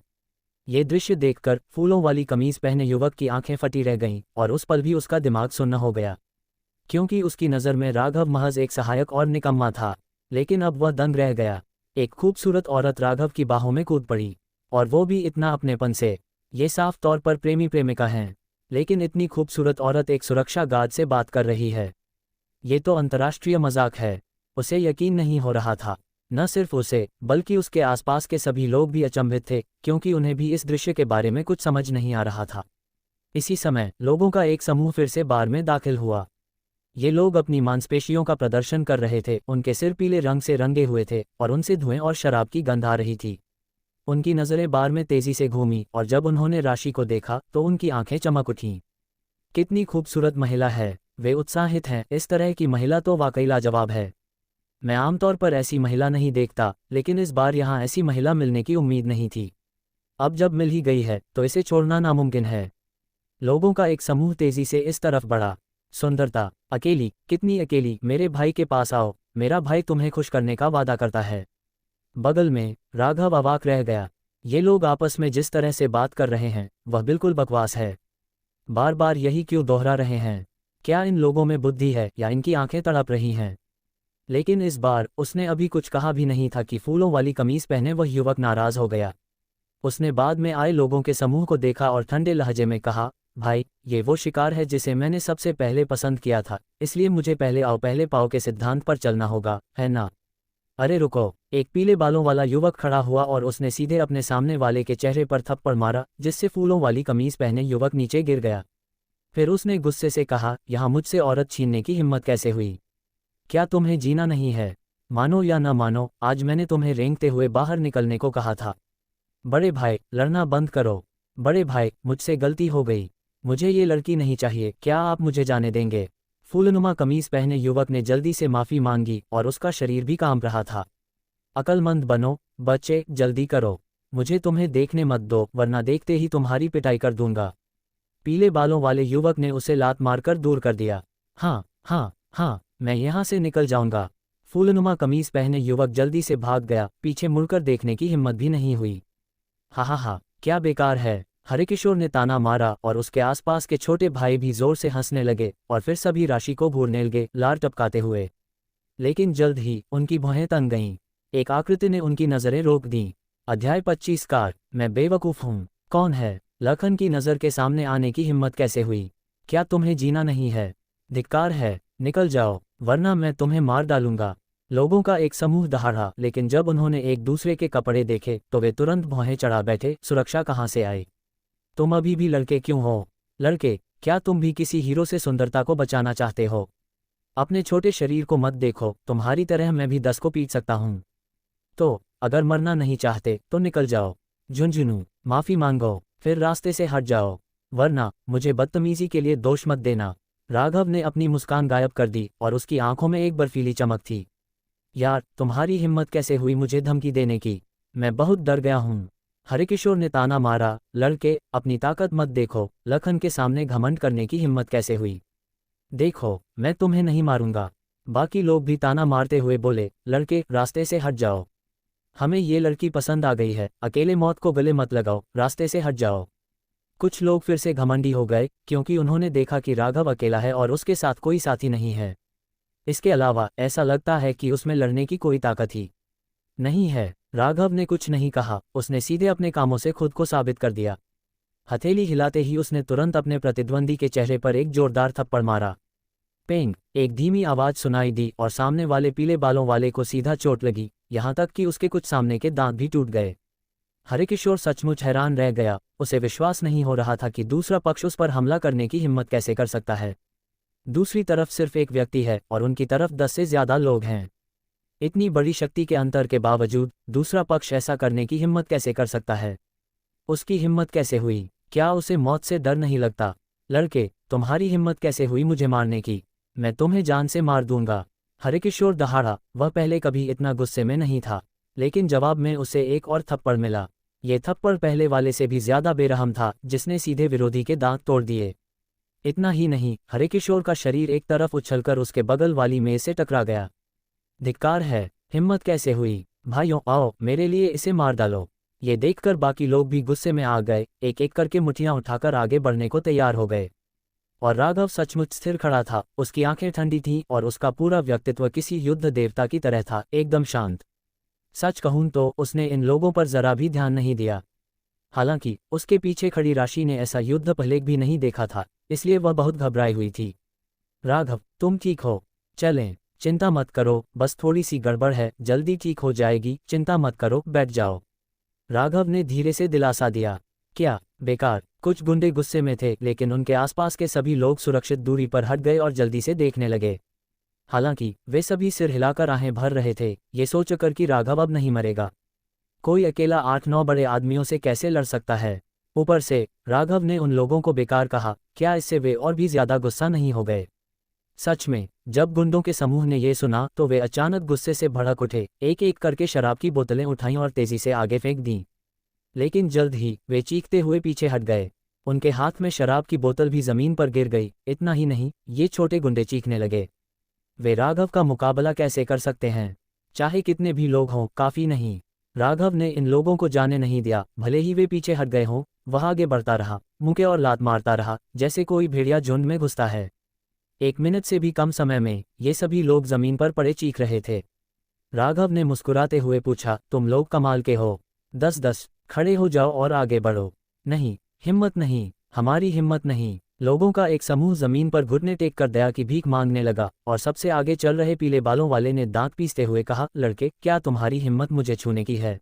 ये दृश्य देखकर फूलों वाली कमीज पहने युवक की आंखें फटी रह गईं और उस पल भी उसका दिमाग सुन्न हो गया, क्योंकि उसकी नज़र में राघव महज एक सहायक और निकम्मा था। लेकिन अब वह दंग रह गया। एक खूबसूरत औरत राघव की बाहों में कूद पड़ी, और वो भी इतना अपनेपन से। ये साफ तौर पर प्रेमी प्रेमिका हैं, लेकिन इतनी खूबसूरत औरत एक सुरक्षा गार्ड से बात कर रही है। ये तो अंतर्राष्ट्रीय मजाक है। उसे यकीन नहीं हो रहा था। न सिर्फ उसे बल्कि उसके आसपास के सभी लोग भी अचंभित थे, क्योंकि उन्हें भी इस दृश्य के बारे में कुछ समझ नहीं आ रहा था। इसी समय लोगों का एक समूह फिर से बार में दाखिल हुआ। ये लोग अपनी मांसपेशियों का प्रदर्शन कर रहे थे, उनके सिर पीले रंग से रंगे हुए थे और उनसे धुएं और शराब की गंध आ रही थी। उनकी नज़रें बार में तेजी से घूमी और जब उन्होंने राशि को देखा तो उनकी आंखें चमक उठीं। कितनी खूबसूरत महिला है, वे उत्साहित हैं, इस तरह की महिला तो वाकई लाजवाब है। मैं आमतौर पर ऐसी महिला नहीं देखता, लेकिन इस बार यहाँ ऐसी महिला मिलने की उम्मीद नहीं थी। अब जब मिल ही गई है तो इसे छोड़ना नामुमकिन है। लोगों का एक समूह तेजी से इस तरफ बढ़ा। सुंदरता, अकेली, कितनी अकेली, मेरे भाई के पास आओ, मेरा भाई तुम्हें खुश करने का वादा करता है। बगल में राघव अवाक रह गया। ये लोग आपस में जिस तरह से बात कर रहे हैं वह बिल्कुल बकवास है। बार बार यही क्यों दोहरा रहे हैं? क्या इन लोगों में बुद्धि है या इनकी आंखें तड़प रही हैं? लेकिन इस बार उसने अभी कुछ कहा भी नहीं था कि फूलों वाली कमीज पहने वह युवक नाराज हो गया। उसने बाद में आए लोगों के समूह को देखा और ठंडे लहजे में कहा, भाई, ये वो शिकार है जिसे मैंने सबसे पहले पसंद किया था, इसलिए मुझे पहले आओ पहले पाओ के सिद्धांत पर चलना होगा, है ना? अरे रुको! एक पीले बालों वाला युवक खड़ा हुआ और उसने सीधे अपने सामने वाले के चेहरे पर थप्पड़ मारा, जिससे फूलों वाली कमीज पहने युवक नीचे गिर गया। फिर उसने गुस्से से कहा, यहाँ मुझसे औरत छीनने की हिम्मत कैसे हुई? क्या तुम्हें जीना नहीं है? मानो या न मानो, आज मैंने तुम्हें रेंगते हुए बाहर निकलने को कहा था। बड़े भाई, लड़ना बंद करो। बड़े भाई, मुझसे गलती हो गई, मुझे ये लड़की नहीं चाहिए, क्या आप मुझे जाने देंगे? फूलनुमा कमीज पहने युवक ने जल्दी से माफ़ी मांगी और उसका शरीर भी कांप रहा था। अकलमंद बनो बच्चे, जल्दी करो, मुझे तुम्हें देखने मत दो, वरना देखते ही तुम्हारी पिटाई कर दूंगा। पीले बालों वाले युवक ने उसे लात मारकर दूर कर दिया। हाँ हाँ हाँ, मैं यहाँ से निकल जाऊंगा। फूलनुमा कमीज पहने युवक जल्दी से भाग गया, पीछे मुड़कर देखने की हिम्मत भी नहीं हुई। हा हा हा, क्या बेकार है, हरिकिशोर ने ताना मारा और उसके आसपास के छोटे भाई भी जोर से हंसने लगे और फिर सभी राशि को घूरने लगे, लार टपकाते हुए। लेकिन जल्द ही उनकी भौहें तन गईं। एक आकृति ने उनकी नज़रें रोक दीं। अध्याय 25 कार, मैं बेवकूफ़ हूँ। कौन है? लखन की नज़र के सामने आने की हिम्मत कैसे हुई? क्या तुम्हें जीना नहीं है? धिक्कार है, निकल जाओ, वरना मैं तुम्हें मार डालूंगा। लोगों का एक समूह दहाड़ा, लेकिन जब उन्होंने एक दूसरे के कपड़े देखे तो वे तुरंत भौहें चढ़ा बैठे। सुरक्षा कहाँ से आई? तुम अभी भी लड़के क्यों हो? लड़के, क्या तुम भी किसी हीरो से सुंदरता को बचाना चाहते हो? अपने छोटे शरीर को मत देखो, तुम्हारी तरह मैं भी 10 को पीट सकता हूँ। तो अगर मरना नहीं चाहते तो निकल जाओ। झुंझुनू, माफ़ी मांगो, फिर रास्ते से हट जाओ, वरना मुझे बदतमीजी के लिए दोष मत देना। राघव ने अपनी मुस्कान गायब कर दी और उसकी आंखों में एक बर्फीली चमक थी। यार, तुम्हारी हिम्मत कैसे हुई मुझे धमकी देने की? मैं बहुत डर गया हूँ। हरिकिशोर ने ताना मारा, लड़के, अपनी ताकत मत देखो, लखन के सामने घमंड करने की हिम्मत कैसे हुई? देखो, मैं तुम्हें नहीं मारूंगा। बाकी लोग भी ताना मारते हुए बोले, लड़के, रास्ते से हट जाओ, हमें ये लड़की पसंद आ गई है, अकेले मौत को गले मत लगाओ, रास्ते से हट जाओ। कुछ लोग फिर से घमंडी हो गए, क्योंकि उन्होंने देखा कि राघव अकेला है और उसके साथ कोई साथी नहीं है। इसके अलावा ऐसा लगता है कि उसमें लड़ने की कोई ताकत ही नहीं है। राघव ने कुछ नहीं कहा, उसने सीधे अपने कामों से खुद को साबित कर दिया। हथेली हिलाते ही उसने तुरंत अपने प्रतिद्वंदी के चेहरे पर एक जोरदार थप्पड़ मारा। पेंग, एक धीमी आवाज सुनाई दी और सामने वाले पीले बालों वाले को सीधा चोट लगी, यहाँ तक कि उसके कुछ सामने के दांत भी टूट गए। हरिकिशोर सचमुच हैरान रह गया, उसे विश्वास नहीं हो रहा था कि दूसरा पक्ष उस पर हमला करने की हिम्मत कैसे कर सकता है। दूसरी तरफ सिर्फ एक व्यक्ति है और उनकी तरफ 10 से ज्यादा लोग हैं। इतनी बड़ी शक्ति के अंतर के बावजूद दूसरा पक्ष ऐसा करने की हिम्मत कैसे कर सकता है? उसकी हिम्मत कैसे हुई? क्या उसे मौत से डर नहीं लगता? लड़के, तुम्हारी हिम्मत कैसे हुई मुझे मारने की? मैं तुम्हें जान से मार दूंगा। हरिकिशोर दहाड़ा। वह पहले कभी इतना गुस्से में नहीं था, लेकिन जवाब में उसे एक और थप्पड़ मिला। ये थप्पड़ पहले वाले से भी ज्यादा बेरहम था, जिसने सीधे विरोधी के दांत तोड़ दिए। इतना ही नहीं, हरिकिशोर का शरीर एक तरफ उछलकर उसके बगल वाली मेज से टकरा गया। धिक्कार है, हिम्मत कैसे हुई? भाइयों, आओ, मेरे लिए इसे मार डालो। ये देखकर बाकी लोग भी गुस्से में आ गए, एक एक करके मुट्ठियां उठाकर आगे बढ़ने को तैयार हो गए। और राघव सचमुच स्थिर खड़ा था, उसकी आंखें ठंडी थीं और उसका पूरा व्यक्तित्व किसी युद्ध देवता की तरह था, एकदम शांत। सच कहूं तो उसने इन लोगों पर जरा भी ध्यान नहीं दिया। हालांकि उसके पीछे खड़ी राशि ने ऐसा युद्ध पहले भी नहीं देखा था, इसलिए वह बहुत घबराई हुई थी। राघव, तुम ठीक हो? चलें। चिंता मत करो, बस थोड़ी सी गड़बड़ है, जल्दी ठीक हो जाएगी, चिंता मत करो, बैठ जाओ। राघव ने धीरे से दिलासा दिया। क्या बेकार। कुछ गुंडे गुस्से में थे, लेकिन उनके आसपास के सभी लोग सुरक्षित दूरी पर हट गए और जल्दी से देखने लगे। हालांकि वे सभी सिर हिलाकर आहें भर रहे थे, ये सोचकर कि राघव अब नहीं मरेगा। कोई अकेला 8-9 बड़े आदमियों से कैसे लड़ सकता है। ऊपर से राघव ने उन लोगों को बेकार कहा, क्या इससे वे और भी ज्यादा गुस्सा नहीं हो गए। सच में, जब गुंडों के समूह ने यह सुना तो वे अचानक गुस्से से भड़क उठे, एक एक करके शराब की बोतलें उठाईं और तेजी से आगे फेंक दीं। लेकिन जल्द ही वे चीखते हुए पीछे हट गए। उनके हाथ में शराब की बोतल भी जमीन पर गिर गई। इतना ही नहीं, ये छोटे गुंडे चीखने लगे, वे राघव का मुकाबला कैसे कर सकते हैं, चाहे कितने भी लोग हों, काफी नहीं। राघव ने इन लोगों को जाने नहीं दिया, भले ही वे पीछे हट गए हों। वह आगे बढ़ता रहा, मुक्के और लात मारता रहा, जैसे कोई भेड़िया झुंड में घुसता है। 1 मिनट से भी कम समय में ये सभी लोग जमीन पर पड़े चीख रहे थे। राघव ने मुस्कुराते हुए पूछा, तुम लोग कमाल के हो। 10-10 खड़े हो जाओ और आगे बढ़ो। नहीं, हिम्मत नहीं, हमारी हिम्मत नहीं। लोगों का एक समूह जमीन पर घुटने टेक कर दया की भीख मांगने लगा और सबसे आगे चल रहे पीले बालों वाले ने दांत पीसते हुए कहा, लड़के, क्या तुम्हारी हिम्मत मुझे छूने की है?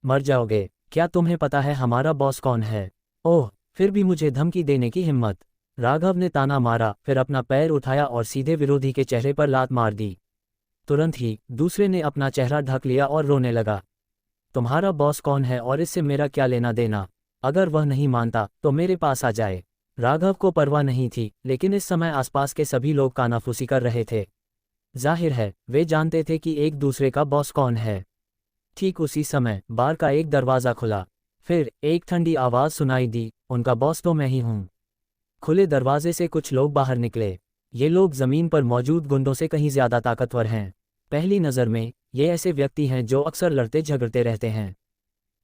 मर जाओगे। क्या तुम्हें पता है हमारा बॉस कौन है? ओह, फिर भी मुझे धमकी देने की हिम्मत। राघव ने ताना मारा, फिर अपना पैर उठाया और सीधे विरोधी के चेहरे पर लात मार दी। तुरंत ही दूसरे ने अपना चेहरा ढक लिया और रोने लगा। तुम्हारा बॉस कौन है और इससे मेरा क्या लेना देना? अगर वह नहीं मानता तो मेरे पास आ जाए। राघव को परवाह नहीं थी, लेकिन इस समय आसपास के सभी लोग कानाफूसी कर रहे थे। जाहिर है वे जानते थे कि एक दूसरे का बॉस कौन है। ठीक उसी समय बार का एक दरवाज़ा खुला। फिर एक ठंडी आवाज़ सुनाई दी, उनका बॉस तो मैं ही हूँ। खुले दरवाजे से कुछ लोग बाहर निकले। ये लोग जमीन पर मौजूद गुंडों से कहीं ज्यादा ताकतवर हैं। पहली नज़र में ये ऐसे व्यक्ति हैं जो अक्सर लड़ते झगड़ते रहते हैं।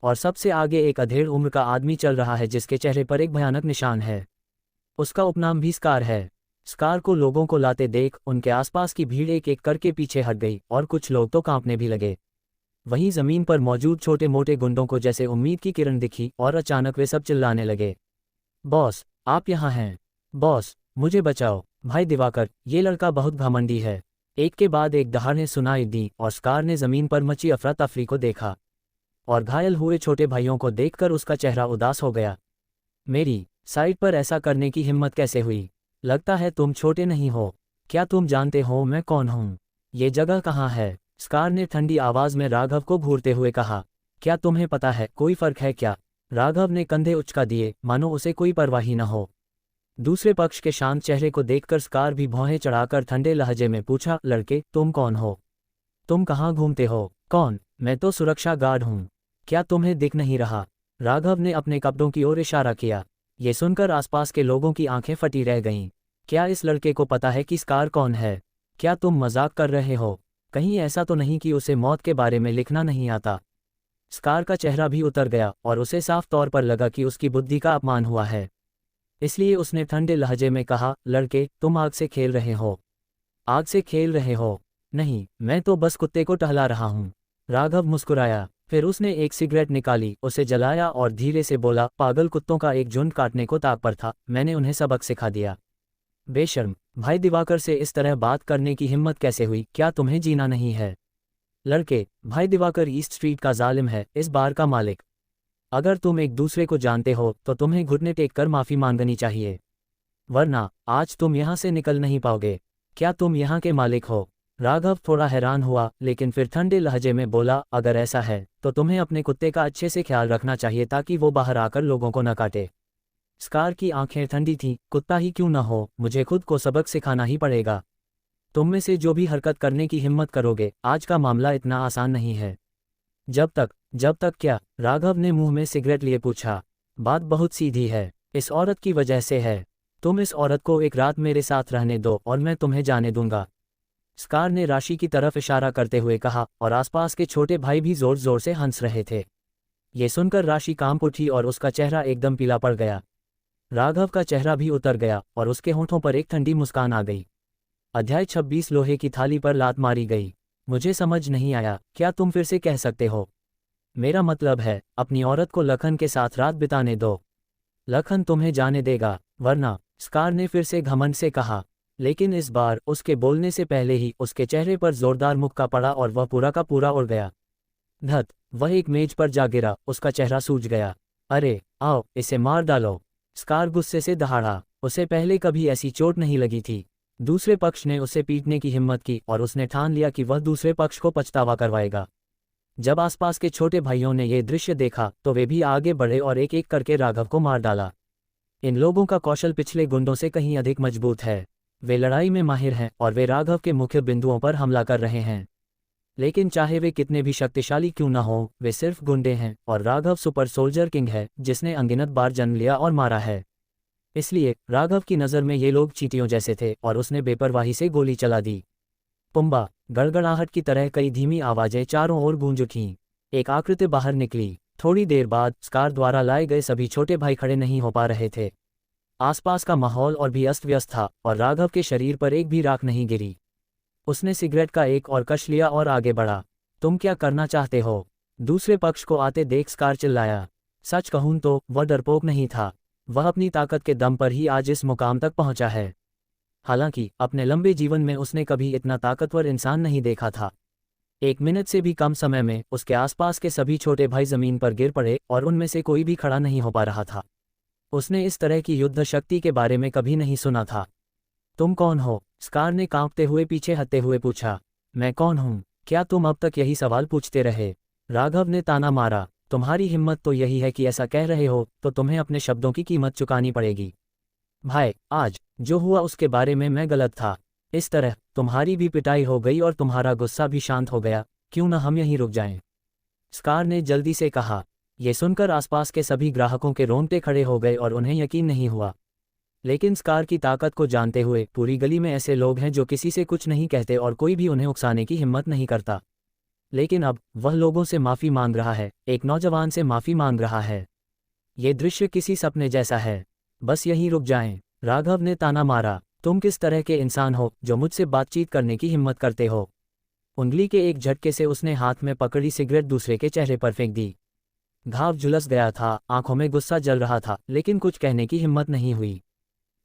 और सबसे आगे एक अधेड़ उम्र का आदमी चल रहा है जिसके चेहरे पर एक भयानक निशान है। उसका उपनाम भी स्कार है। स्कार को लोगों को लाते देख उनके आसपास की भीड़ एक एक करके पीछे हट गई और कुछ लोग तो कांपने भी लगे। वहीं जमीन पर मौजूद छोटे मोटे गुंडों को जैसे उम्मीद की किरण दिखी और अचानक वे सब चिल्लाने लगे, बॉस, आप यहाँ हैं। बॉस, मुझे बचाओ। भाई दिवाकर, ये लड़का बहुत घमंडी है। एक के बाद एक दहाड़ें सुनाई दी और स्कार ने जमीन पर मची अफरा तफरी को देखा और घायल हुए छोटे भाइयों को देखकर उसका चेहरा उदास हो गया। मेरी साइड पर ऐसा करने की हिम्मत कैसे हुई? लगता है तुम छोटे नहीं हो। क्या तुम जानते हो मैं कौन हूँ? ये जगह कहाँ है? स्कार ने ठंडी आवाज में राघव को घूरते हुए कहा। क्या तुम्हें पता है कोई फर्क है क्या? राघव ने कंधे उचका दिए, मानो उसे कोई परवाह ही न हो। दूसरे पक्ष के शांत चेहरे को देखकर स्कार भी भौहें चढ़ाकर ठंडे लहजे में पूछा, लड़के, तुम कौन हो? तुम कहाँ घूमते हो? कौन? मैं तो सुरक्षा गार्ड हूँ। क्या तुम्हें दिख नहीं रहा? राघव ने अपने कपड़ों की ओर इशारा किया। ये सुनकर आसपास के लोगों की आंखें फटी रह गईं। क्या इस लड़के को पता है कि स्कार कौन है? क्या तुम मजाक कर रहे हो? कहीं ऐसा तो नहीं कि उसे मौत के बारे में लिखना नहीं आता? स्कार का चेहरा भी उतर गया और उसे साफ तौर पर लगा कि उसकी बुद्धि का अपमान हुआ है। इसलिए उसने ठंडे लहजे में कहा, लड़के, तुम आग से खेल रहे हो? आग से खेल रहे हो? नहीं, मैं तो बस कुत्ते को टहला रहा हूँ। राघव मुस्कुराया, फिर उसने एक सिगरेट निकाली, उसे जलाया और धीरे से बोला, पागल कुत्तों का एक झुंड काटने को ताक पर था, मैंने उन्हें सबक सिखा दिया। बेशर्म, भाई दिवाकर से इस तरह बात करने की हिम्मत कैसे हुई? क्या तुम्हें जीना नहीं है? लड़के, भाई दिवाकर ईस्ट स्ट्रीट का जालिम है, इस बार का मालिक। अगर तुम एक दूसरे को जानते हो तो तुम्हें घुटने टेक कर माफी मांगनी चाहिए, वरना आज तुम यहाँ से निकल नहीं पाओगे। क्या तुम यहाँ के मालिक हो? राघव थोड़ा हैरान हुआ, लेकिन फिर ठंडे लहजे में बोला, अगर ऐसा है तो तुम्हें अपने कुत्ते का अच्छे से ख्याल रखना चाहिए ताकि वो बाहर आकर लोगों को न काटे। स्कार की आंखें ठंडी थीं, कुत्ता ही क्यों न हो, मुझे खुद को सबक सिखाना ही पड़ेगा। तुम में से जो भी हरकत करने की हिम्मत करोगे, आज का मामला इतना आसान नहीं है। जब तक क्या? राघव ने मुंह में सिगरेट लिए पूछा। बात बहुत सीधी है, इस औरत की वजह से है। तुम इस औरत को एक रात मेरे साथ रहने दो और मैं तुम्हें जाने दूंगा। स्कार ने राशि की तरफ इशारा करते हुए कहा और आसपास के छोटे भाई भी जोर जोर से हंस रहे थे। ये सुनकर राशि कांप उठी और उसका चेहरा एकदम पीला पड़ गया। राघव का चेहरा भी उतर गया और उसके होंठों पर एक ठंडी मुस्कान आ गई। अध्याय 26 लोहे की थाली पर लात मारी गई। मुझे समझ नहीं आया, क्या तुम फिर से कह सकते हो? मेरा मतलब है, अपनी औरत को लखन के साथ रात बिताने दो। लखन तुम्हें जाने देगा, वरना। स्कार ने फिर से घमंड से कहा। लेकिन इस बार उसके बोलने से पहले ही उसके चेहरे पर जोरदार मुक्का पड़ा और वह पूरा का पूरा उड़ गया। धत! वह एक मेज पर जा गिरा, उसका चेहरा सूज गया। अरे आओ, इसे मार डालो। स्कार गुस्से से दहाड़ा। उसे पहले कभी ऐसी चोट नहीं लगी थी। दूसरे पक्ष ने उसे पीटने की हिम्मत की और उसने ठान लिया कि वह दूसरे पक्ष को पछतावा करवाएगा। जब आसपास के छोटे भाइयों ने यह दृश्य देखा तो वे भी आगे बढ़े और एक एक करके राघव को मार डाला। इन लोगों का कौशल पिछले गुंडों से कहीं अधिक मजबूत है। वे लड़ाई में माहिर हैं और वे राघव के मुख्य बिंदुओं पर हमला कर रहे हैं। लेकिन चाहे वे कितने भी शक्तिशाली क्यों न हो, वे सिर्फ गुंडे हैं और राघव सुपर सोल्जर किंग है जिसने अनगिनत बार जन्म लिया और मारा है। इसलिए राघव की नज़र में ये लोग चींटियों जैसे थे और उसने बेपरवाही से गोली चला दी। पुम्बा! गड़गड़ाहट की तरह कई धीमी आवाजें चारों ओर गूंज उठीं। एक आकृति बाहर निकली। थोड़ी देर बाद स्कार द्वारा लाए गए सभी छोटे भाई खड़े नहीं हो पा रहे थे। आसपास का माहौल और भी अस्त व्यस्त था और राघव के शरीर पर एक भी राख नहीं गिरी। उसने सिगरेट का एक और कश लिया और आगे बढ़ा। तुम क्या करना चाहते हो? दूसरे पक्ष को आते देख स्कार चिल्लाया। सच कहूं तो वह डरपोक नहीं था। वह अपनी ताकत के दम पर ही आज इस मुकाम तक पहुंचा है। हालांकि अपने लंबे जीवन में उसने कभी इतना ताकतवर इंसान नहीं देखा था। 1 मिनट से भी कम समय में उसके आसपास के सभी छोटे भाई जमीन पर गिर पड़े और उनमें से कोई भी खड़ा नहीं हो पा रहा था। उसने इस तरह की युद्ध शक्ति के बारे में कभी नहीं सुना था। तुम कौन हो? स्कार ने कांपते हुए पीछे हटते हुए पूछा। मैं कौन हूं? क्या तुम अब तक यही सवाल पूछते रहे? राघव ने ताना मारा। तुम्हारी हिम्मत तो यही है कि ऐसा कह रहे हो तो तुम्हें अपने शब्दों की कीमत चुकानी पड़ेगी। भाई, आज जो हुआ उसके बारे में मैं गलत था। इस तरह तुम्हारी भी पिटाई हो गई और तुम्हारा गुस्सा भी शांत हो गया। क्यों न हम यहीं रुक जाएं? स्कार ने जल्दी से कहा। यह सुनकर आसपास के सभी ग्राहकों के रोंगटे खड़े हो गए और उन्हें यकीन नहीं हुआ। लेकिन स्कार की ताकत को जानते हुए पूरी गली में ऐसे लोग हैं जो किसी से कुछ नहीं कहते और कोई भी उन्हें उकसाने की हिम्मत नहीं करता। लेकिन अब वह लोगों से माफ़ी मांग रहा है, एक नौजवान से माफ़ी मांग रहा है। ये दृश्य किसी सपने जैसा है। बस यहीं रुक जाएं। राघव ने ताना मारा। तुम किस तरह के इंसान हो जो मुझसे बातचीत करने की हिम्मत करते हो? उंगली के एक झटके से उसने हाथ में पकड़ी सिगरेट दूसरे के चेहरे पर फेंक दी। घाव झुलस गया था, आंखों में गुस्सा जल रहा था, लेकिन कुछ कहने की हिम्मत नहीं हुई।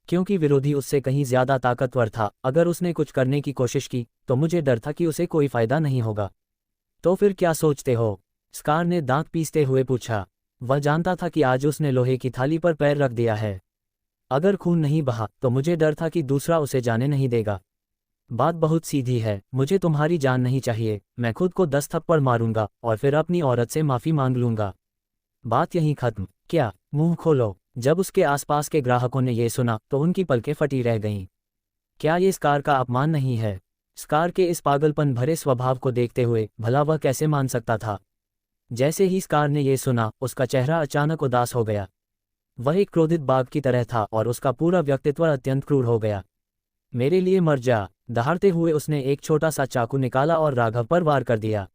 क्योंकि विरोधी उससे कहीं ज्यादा ताकतवर था। अगर उसने कुछ करने की कोशिश की तो मुझे डर था कि उसे कोई फायदा नहीं होगा। तो फिर क्या सोचते हो? स्कार ने दांत पीसते हुए पूछा। वह जानता था कि आज उसने लोहे की थाली पर पैर रख दिया है। अगर खून नहीं बहा तो मुझे डर था कि दूसरा उसे जाने नहीं देगा। बात बहुत सीधी है, मुझे तुम्हारी जान नहीं चाहिए। मैं खुद को 10 थप्पड़ मारूंगा और फिर अपनी औरत से माफी मांग लूंगा। बात यहीं खत्म। क्या? मुंह खोलो। जब उसके आसपास के ग्राहकों ने यह सुना तो उनकी पलकें फटी रह गईं। क्या ये स्कार का अपमान नहीं है? स्कार के इस पागलपन भरे स्वभाव को देखते हुए भला वह कैसे मान सकता था? जैसे ही स्कार ने यह सुना उसका चेहरा अचानक उदास हो गया। वह एक क्रोधित बाघ की तरह था और उसका पूरा व्यक्तित्व अत्यंत क्रूर हो गया। मेरे लिए मर जा। दहाड़ते हुए उसने एक छोटा सा चाकू निकाला और राघव पर वार कर दिया।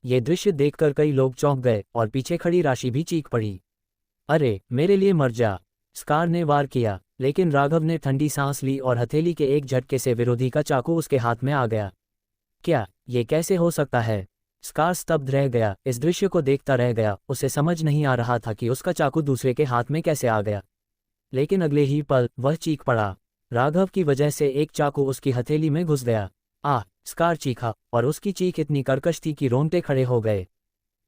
ये दृश्य देखकर कई लोग चौंक गए और पीछे खड़ी राशि भी चीख पड़ी। अरे मेरे लिए मर जा। स्कार ने वार किया, लेकिन राघव ने ठंडी सांस ली और हथेली के एक झटके से विरोधी का चाकू उसके हाथ में आ गया। क्या ये कैसे हो सकता है? स्कार स्तब्ध रह गया, इस दृश्य को देखता रह गया। उसे समझ नहीं आ रहा था कि उसका चाकू दूसरे के हाथ में कैसे आ गया। लेकिन अगले ही पल वह चीख पड़ा। राघव की वजह से एक चाकू उसकी हथेली में घुस गया। स्कार चीखा और उसकी चीख इतनी कर्कश थी कि रोंगटे खड़े हो गए।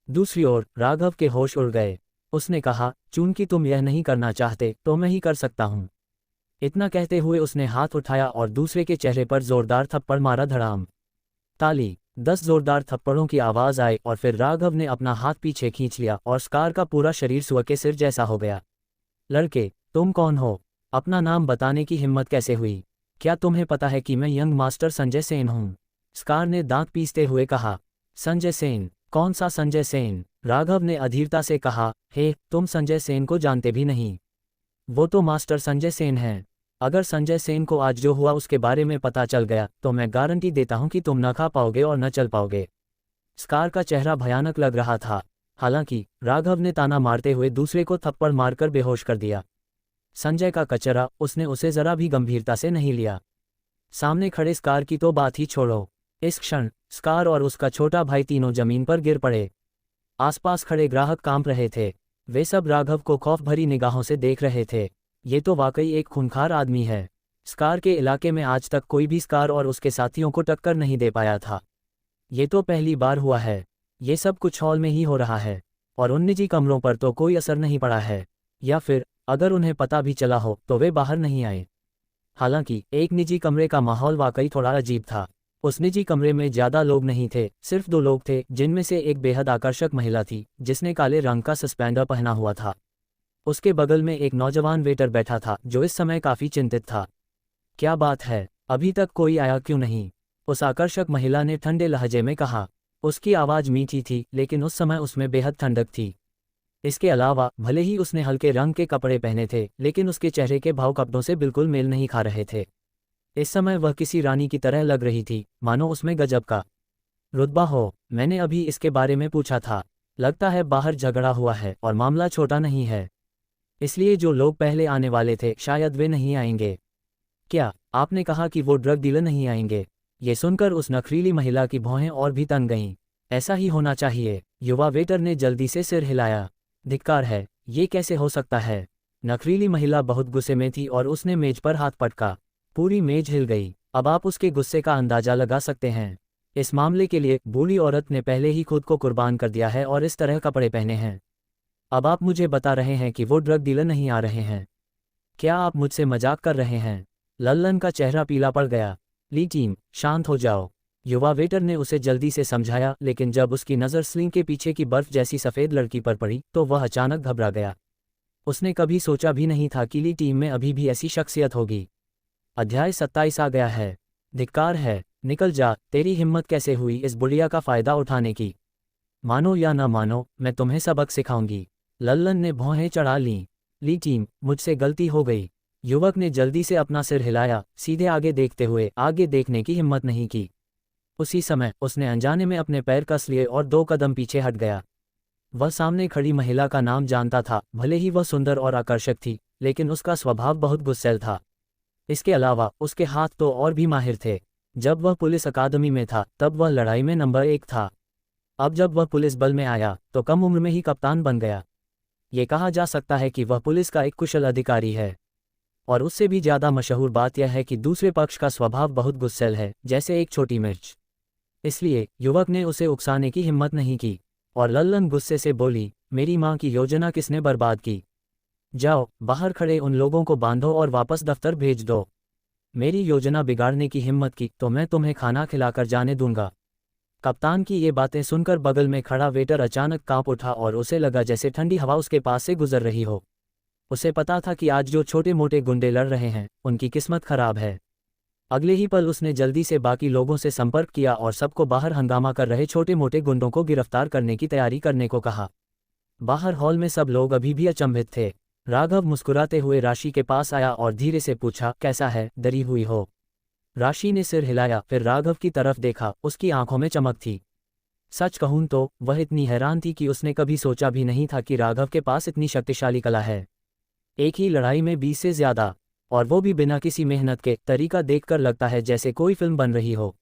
दूसरी ओर राघव के होश उड़ गए। उसने कहा, चूंकि तुम यह नहीं करना चाहते तो मैं ही कर सकता हूं। इतना कहते हुए उसने हाथ उठाया और दूसरे के चेहरे पर जोरदार थप्पड़ मारा। धड़ाम। ताली। 10 जोरदार थप्पड़ों की आवाज आई और फिर राघव ने अपना हाथ पीछे खींच लिया और स्कार का पूरा शरीर सुअर के सिर जैसा हो गया। लड़के, तुम कौन हो? अपना नाम बताने की हिम्मत कैसे हुई? क्या तुम्हें पता है कि मैं यंग मास्टर संजय सेन हूं? स्कार ने दांत पीसते हुए कहा। संजय सेन? कौन सा संजय सेन? राघव ने अधीरता से कहा। हे, तुम संजय सेन को जानते भी नहीं। वो तो मास्टर संजय सेन हैं। अगर संजय सेन को आज जो हुआ उसके बारे में पता चल गया तो मैं गारंटी देता हूं कि तुम न खा पाओगे और न चल पाओगे। स्कार का चेहरा भयानक लग रहा था। हालांकि राघव ने ताना मारते हुए दूसरे को थप्पड़ मारकर बेहोश कर दिया। संजय का कचरा, उसने उसे जरा भी गंभीरता से नहीं लिया। सामने खड़े स्कार की तो बात ही छोड़ो। इस क्षण स्कार और उसका छोटा भाई तीनों जमीन पर गिर पड़े। आसपास खड़े ग्राहक कांप रहे थे। वे सब राघव को खौफ भरी निगाहों से देख रहे थे। ये तो वाकई एक खूंखार आदमी है। स्कार के इलाके में आज तक कोई भी स्कार और उसके साथियों को टक्कर नहीं दे पाया था। ये तो पहली बार हुआ है। ये सब कुछ हॉल में ही हो रहा है और उन निजी कमरों पर तो कोई असर नहीं पड़ा है, या फिर अगर उन्हें पता भी चला हो तो वे बाहर नहीं आए। हालांकि एक निजी कमरे का माहौल वाकई थोड़ा अजीब था। उस निजी कमरे में ज़्यादा लोग नहीं थे, सिर्फ 2 लोग थे, जिनमें से एक बेहद आकर्षक महिला थी जिसने काले रंग का सस्पेंडर पहना हुआ था। उसके बगल में एक नौजवान वेटर बैठा था जो इस समय काफ़ी चिंतित था। क्या बात है, अभी तक कोई आया क्यों नहीं? उस आकर्षक महिला ने ठंडे लहजे में कहा। उसकी आवाज़ मीठी थी लेकिन उस समय उसमें बेहद ठंडक थी। इसके अलावा भले ही उसने हल्के रंग के कपड़े पहने थे लेकिन उसके चेहरे के भाव कपड़ों से बिल्कुल मेल नहीं खा रहे थे। इस समय वह किसी रानी की तरह लग रही थी, मानो उसमें गजब का रुतबा हो। मैंने अभी इसके बारे में पूछा था। लगता है बाहर झगड़ा हुआ है और मामला छोटा नहीं है, इसलिए जो लोग पहले आने वाले थे शायद वे नहीं आएंगे। क्या आपने कहा कि वो ड्रग डीलर नहीं आएंगे? ये सुनकर उस नखरीली महिला की भौहें और भी तन गईं। ऐसा ही होना चाहिए। युवा वेटर ने जल्दी से सिर हिलाया। धिक्कार है, ये कैसे हो सकता है? नखरीली महिला बहुत गुस्से में थी और उसने मेज पर हाथ पटका। पूरी मेज हिल गई। अब आप उसके गुस्से का अंदाजा लगा सकते हैं। इस मामले के लिए बूढ़ी औरत ने पहले ही खुद को कुर्बान कर दिया है और इस तरह कपड़े पहने हैं। अब आप मुझे बता रहे हैं कि वो ड्रग डीलर नहीं आ रहे हैं? क्या आप मुझसे मजाक कर रहे हैं? लल्लन का चेहरा पीला पड़ गया। ली टीम, शांत हो जाओ। युवा वेटर ने उसे जल्दी से समझाया, लेकिन जब उसकी नज़र स्लिंग के पीछे की बर्फ जैसी सफ़ेद लड़की पर पड़ी तो वह अचानक घबरा गया। उसने कभी सोचा भी नहीं था कि ली टीम में अभी भी ऐसी शख्सियत होगी। अध्याय 27 आ गया है। धिक्कार है, निकल जा। तेरी हिम्मत कैसे हुई इस बुढ़िया का फ़ायदा उठाने की? मानो या ना मानो, मैं तुम्हें सबक सिखाऊंगी। लल्लन ने भौहें चढ़ा लीं। ली टीम, मुझसे गलती हो गई। युवक ने जल्दी से अपना सिर हिलाया, सीधे आगे देखते हुए आगे देखने की हिम्मत नहीं की। उसी समय उसने अनजाने में अपने पैर कस लिए और 2 कदम पीछे हट गया। वह सामने खड़ी महिला का नाम जानता था। भले ही वह सुंदर और आकर्षक थी, लेकिन उसका स्वभाव बहुत गुस्सैल था। इसके अलावा उसके हाथ तो और भी माहिर थे। जब वह पुलिस अकादमी में था तब वह लड़ाई में नंबर 1 था। अब जब वह पुलिस बल में आया तो कम उम्र में ही कप्तान बन गया। ये कहा जा सकता है कि वह पुलिस का एक कुशल अधिकारी है। और उससे भी ज़्यादा मशहूर बात यह है कि दूसरे पक्ष का स्वभाव बहुत गुस्सैल है, जैसे एक छोटी मिर्च। इसलिए युवक ने उसे उकसाने की हिम्मत नहीं की और लल्लन गुस्से से बोली, मेरी माँ की योजना किसने बर्बाद की? जाओ, बाहर खड़े उन लोगों को बांधो और वापस दफ्तर भेज दो। मेरी योजना बिगाड़ने की हिम्मत की तो मैं तुम्हें खाना खिलाकर जाने दूंगा। कप्तान की ये बातें सुनकर बगल में खड़ा वेटर अचानक कांप उठा और उसे लगा जैसे ठंडी हवा उसके पास से गुजर रही हो। उसे पता था कि आज जो छोटे मोटे गुंडे लड़ रहे हैं उनकी किस्मत खराब है। अगले ही पल उसने जल्दी से बाकी लोगों से संपर्क किया और सबको बाहर हंगामा कर रहे छोटे मोटे गुंडों को गिरफ्तार करने की तैयारी करने को कहा। बाहर हॉल में सब लोग अभी भी अचंभित थे। राघव मुस्कुराते हुए राशि के पास आया और धीरे से पूछा, कैसा है, डरी हुई हो? राशि ने सिर हिलाया, फिर राघव की तरफ देखा। उसकी आंखों में चमक थी। सच कहूं तो वह इतनी हैरान थी कि उसने कभी सोचा भी नहीं था कि राघव के पास इतनी शक्तिशाली कला है। एक ही लड़ाई में 20 से ज़्यादा, और वो भी बिना किसी मेहनत के। तरीका देखकर लगता है जैसे कोई फिल्म बन रही हो।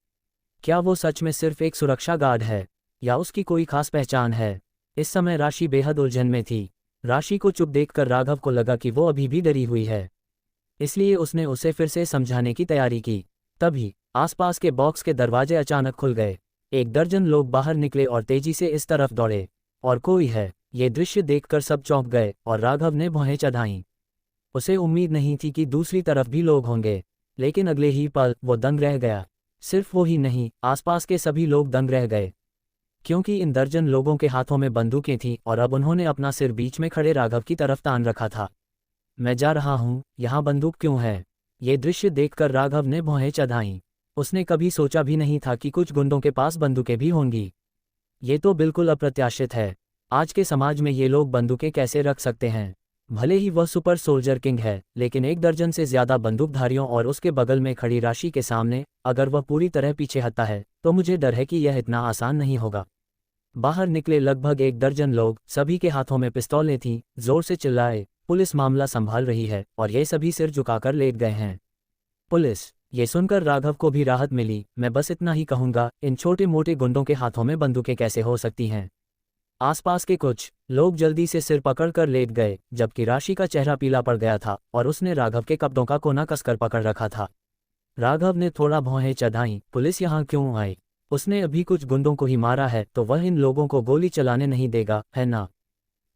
क्या वो सच में सिर्फ एक सुरक्षा गार्ड है या उसकी कोई खास पहचान है? इस समय राशि बेहद उलझन में थी। राशि को चुप देखकर राघव को लगा कि वो अभी भी डरी हुई है, इसलिए उसने उसे फिर से समझाने की तैयारी की। तभी आसपास के बॉक्स के दरवाजे अचानक खुल गए। 1 दर्जन लोग बाहर निकले और तेजी से इस तरफ दौड़े। और कोई है? ये दृश्य देखकर सब चौंक गए और राघव ने भौहें चढ़ाईं। उसे उम्मीद नहीं थी कि दूसरी तरफ भी लोग होंगे, लेकिन अगले ही पल वो दंग रह गया। सिर्फ वो ही नहीं, आसपास के सभी लोग दंग रह गए, क्योंकि इन दर्जन लोगों के हाथों में बंदूकें थीं और अब उन्होंने अपना सिर बीच में खड़े राघव की तरफ तान रखा था। मैं जा रहा हूँ, यहाँ बंदूक क्यों है? ये दृश्य देखकर राघव ने भौहें चढ़ाईं। उसने कभी सोचा भी नहीं था कि कुछ गुंडों के पास बंदूकें भी होंगी। ये तो बिल्कुल अप्रत्याशित है। आज के समाज में ये लोग बंदूकें कैसे रख सकते हैं? भले ही वह सुपर सोल्जर किंग है, लेकिन 1 दर्जन से ज़्यादा बंदूकधारियों और उसके बगल में खड़ी राशि के सामने अगर वह पूरी तरह पीछे हटता है तो मुझे डर है कि यह इतना आसान नहीं होगा। बाहर निकले लगभग 1 दर्जन लोग, सभी के हाथों में पिस्तौलें थीं, जोर से चिल्लाए, पुलिस मामला संभाल रही है, और ये सभी सिर झुकाकर लेट गए हैं। पुलिस? ये सुनकर राघव को भी राहत मिली। मैं बस इतना ही कहूँगा, इन छोटे मोटे गुंडों के हाथों में बंदूकें कैसे हो सकती हैं? आसपास के कुछ लोग जल्दी से सिर पकड़कर लेट गए, जबकि राशि का चेहरा पीला पड़ गया था और उसने राघव के कपड़ों का कोना कसकर पकड़ रखा था। राघव ने थोड़ा भौहें चढ़ाईं, पुलिस यहाँ क्यों आई? उसने अभी कुछ गुंडों को ही मारा है तो वह इन लोगों को गोली चलाने नहीं देगा, है ना?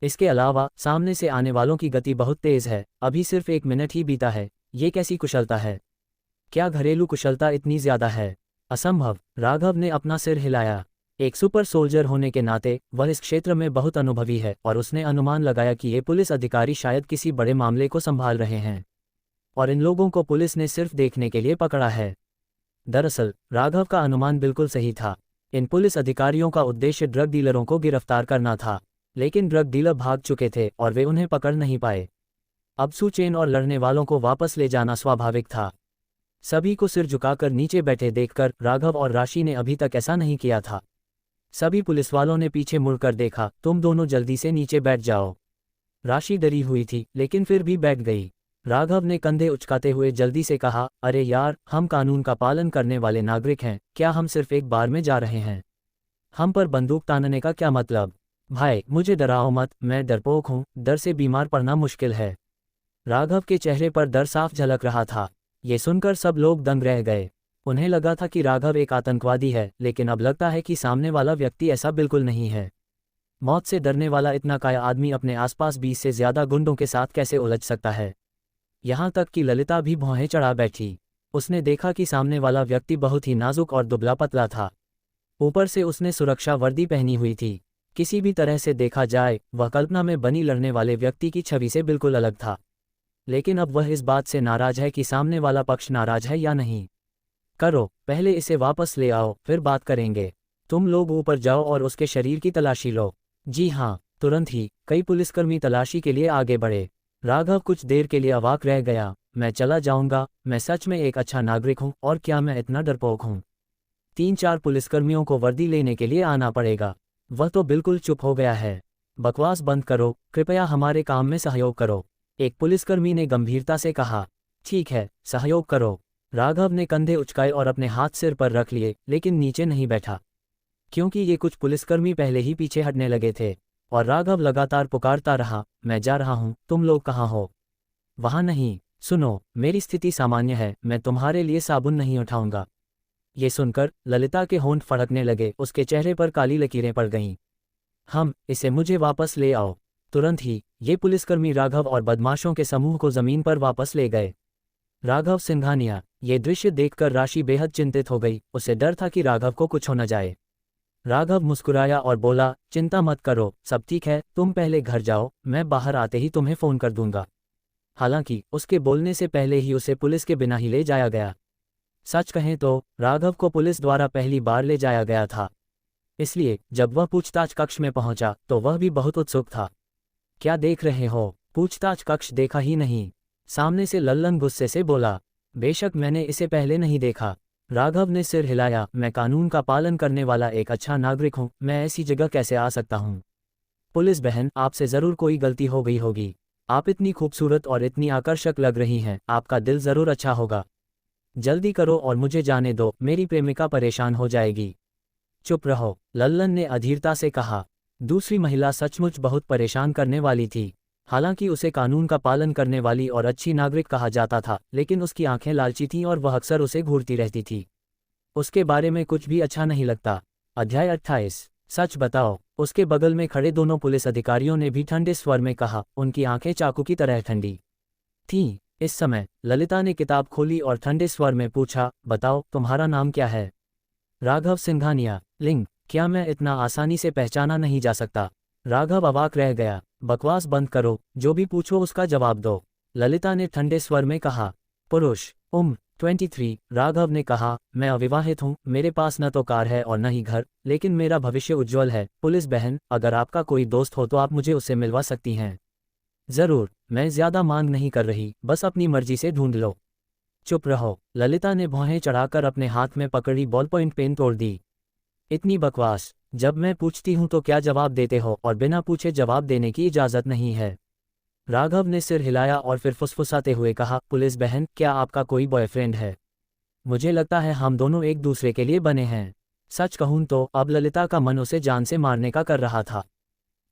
इसके अलावा सामने से आने वालों की गति बहुत तेज है, अभी सिर्फ 1 मिनट ही बीता है। ये कैसी कुशलता है? क्या घरेलू कुशलता इतनी ज्यादा है? असंभव। राघव ने अपना सिर हिलाया। एक सुपर सोल्जर होने के नाते वह इस क्षेत्र में बहुत अनुभवी है और उसने अनुमान लगाया कि ये पुलिस अधिकारी शायद किसी बड़े मामले को संभाल रहे हैं और इन लोगों को पुलिस ने सिर्फ देखने के लिए पकड़ा है। दरअसल राघव का अनुमान बिल्कुल सही था। इन पुलिस अधिकारियों का उद्देश्य ड्रग डीलरों को गिरफ्तार करना था, लेकिन ड्रग डीलर भाग चुके थे और वे उन्हें पकड़ नहीं पाए। अब सुचेन और लड़ने वालों को वापस ले जाना स्वाभाविक था। सभी को सिर झुकाकर नीचे बैठे देखकर राघव और राशि ने अभी तक ऐसा नहीं किया था। सभी पुलिस वालों ने पीछे मुड़कर देखा। तुम दोनों जल्दी से नीचे बैठ जाओ। राशि डरी हुई थी लेकिन फिर भी बैठ गई। राघव ने कंधे उचकाते हुए जल्दी से कहा, अरे यार, हम कानून का पालन करने वाले नागरिक हैं, क्या हम सिर्फ एक बार में जा रहे हैं? हम पर बंदूक तानने का क्या मतलब? भाई मुझे डराओ मत, मैं डरपोक हूँ, डर से बीमार पड़ना मुश्किल है। राघव के चेहरे पर डर साफ झलक रहा था। ये सुनकर सब लोग दंग रह गए। उन्हें लगा था कि राघव एक आतंकवादी है, लेकिन अब लगता है कि सामने वाला व्यक्ति ऐसा बिल्कुल नहीं है। मौत से डरने वाला इतना काया आदमी अपने आसपास 20 से ज्यादा गुंडों के साथ कैसे उलझ सकता है? यहाँ तक कि ललिता भी भौहें चढ़ा बैठी। उसने देखा कि सामने वाला व्यक्ति बहुत ही नाजुक और दुबला पतला था। ऊपर से उसने सुरक्षा वर्दी पहनी हुई थी। किसी भी तरह से देखा जाए वह कल्पना में बनी लड़ने वाले व्यक्ति की छवि से बिल्कुल अलग था। लेकिन अब वह इस बात से नाराज है कि सामने वाला पक्ष नाराज है या नहीं। करो, पहले इसे वापस ले आओ, फिर बात करेंगे। तुम लोग ऊपर जाओ और उसके शरीर की तलाशी लो। जी हाँ। तुरंत ही कई पुलिसकर्मी तलाशी के लिए आगे बढ़े। राघव कुछ देर के लिए अवाक रह गया। मैं चला जाऊंगा, मैं सच में एक अच्छा नागरिक हूं और क्या मैं इतना डरपोक हूं? 3-4 पुलिसकर्मियों को वर्दी लेने के लिए आना पड़ेगा। वह तो बिल्कुल चुप हो गया है। बकवास बंद करो, कृपया हमारे काम में सहयोग करो, एक पुलिसकर्मी ने गंभीरता से कहा। ठीक है, सहयोग करो। राघव ने कंधे उचकाए और अपने हाथ सिर पर रख लिए, लेकिन नीचे नहीं बैठा, क्योंकि ये कुछ पुलिसकर्मी पहले ही पीछे हटने लगे थे। और राघव लगातार पुकारता रहा, मैं जा रहा हूं, तुम लोग कहाँ हो? वहां नहीं। सुनो, मेरी स्थिति सामान्य है, मैं तुम्हारे लिए साबुन नहीं उठाऊंगा। ये सुनकर ललिता के होंठ फड़कने लगे, उसके चेहरे पर काली लकीरें पड़ गईं। इसे मुझे वापस ले आओ। तुरंत ही ये पुलिसकर्मी राघव और बदमाशों के समूह को जमीन पर वापस ले गए। राघव सिंघानिया। ये दृश्य देखकर राशि बेहद चिंतित हो गई। उसे डर था कि राघव को कुछ हो न जाए। राघव मुस्कुराया और बोला, चिंता मत करो, सब ठीक है, तुम पहले घर जाओ, मैं बाहर आते ही तुम्हें फोन कर दूंगा। हालांकि उसके बोलने से पहले ही उसे पुलिस के बिना ही ले जाया गया। सच कहें तो राघव को पुलिस द्वारा पहली बार ले जाया गया था, इसलिए जब वह पूछताछ कक्ष में पहुंचा तो वह भी बहुत उत्सुक था। क्या देख रहे हो? पूछताछ कक्ष देखा ही नहीं? सामने से लल्लन गुस्से से बोला। बेशक मैंने इसे पहले नहीं देखा। राघव ने सिर हिलाया, मैं कानून का पालन करने वाला एक अच्छा नागरिक हूं, मैं ऐसी जगह कैसे आ सकता हूं? पुलिस बहन, आपसे जरूर कोई गलती हो गई होगी। आप इतनी खूबसूरत और इतनी आकर्षक लग रही हैं, आपका दिल जरूर अच्छा होगा। जल्दी करो और मुझे जाने दो, मेरी प्रेमिका परेशान हो जाएगी। चुप रहो, लल्लन ने अधीरता से कहा। दूसरी महिला सचमुच बहुत परेशान करने वाली थी। हालांकि उसे कानून का पालन करने वाली और अच्छी नागरिक कहा जाता था, लेकिन उसकी आंखें लालची थीं और वह अक्सर उसे घूरती रहती थी। उसके बारे में कुछ भी अच्छा नहीं लगता। अध्याय 28। सच बताओ, उसके बगल में खड़े दोनों पुलिस अधिकारियों ने भी ठंडे स्वर में कहा। उनकी आंखें चाकू की तरह ठंडी थीं। इस समय ललिता ने किताब खोली और ठंडे स्वर में पूछा, बताओ तुम्हारा नाम क्या है? राघव सिंघानिया। लिंग। क्या मैं इतना आसानी से पहचाना नहीं जा सकता? राघव अवाक रह गया। बकवास बंद करो, जो भी पूछो उसका जवाब दो, ललिता ने ठंडे स्वर में कहा। पुरुष। उम्र 23। राघव ने कहा, मैं अविवाहित हूँ, मेरे पास न तो कार है और न ही घर, लेकिन मेरा भविष्य उज्ज्वल है। पुलिस बहन, अगर आपका कोई दोस्त हो तो आप मुझे उससे मिलवा सकती हैं। जरूर, मैं ज्यादा मांग नहीं कर रही, बस अपनी मर्जी से ढूंढ लो। चुप रहो। ललिता ने भौहें चढ़ाकर अपने हाथ में पकड़ी बॉल पॉइंट पेन तोड़ दी। इतनी बकवास, जब मैं पूछती हूं तो क्या जवाब देते हो और बिना पूछे जवाब देने की इजाजत नहीं है। राघव ने सिर हिलाया और फिर फुसफुसाते हुए कहा, पुलिस बहन, क्या आपका कोई बॉयफ्रेंड है? मुझे लगता है हम दोनों एक दूसरे के लिए बने हैं। सच कहूं तो अब ललिता का मन उसे जान से मारने का कर रहा था।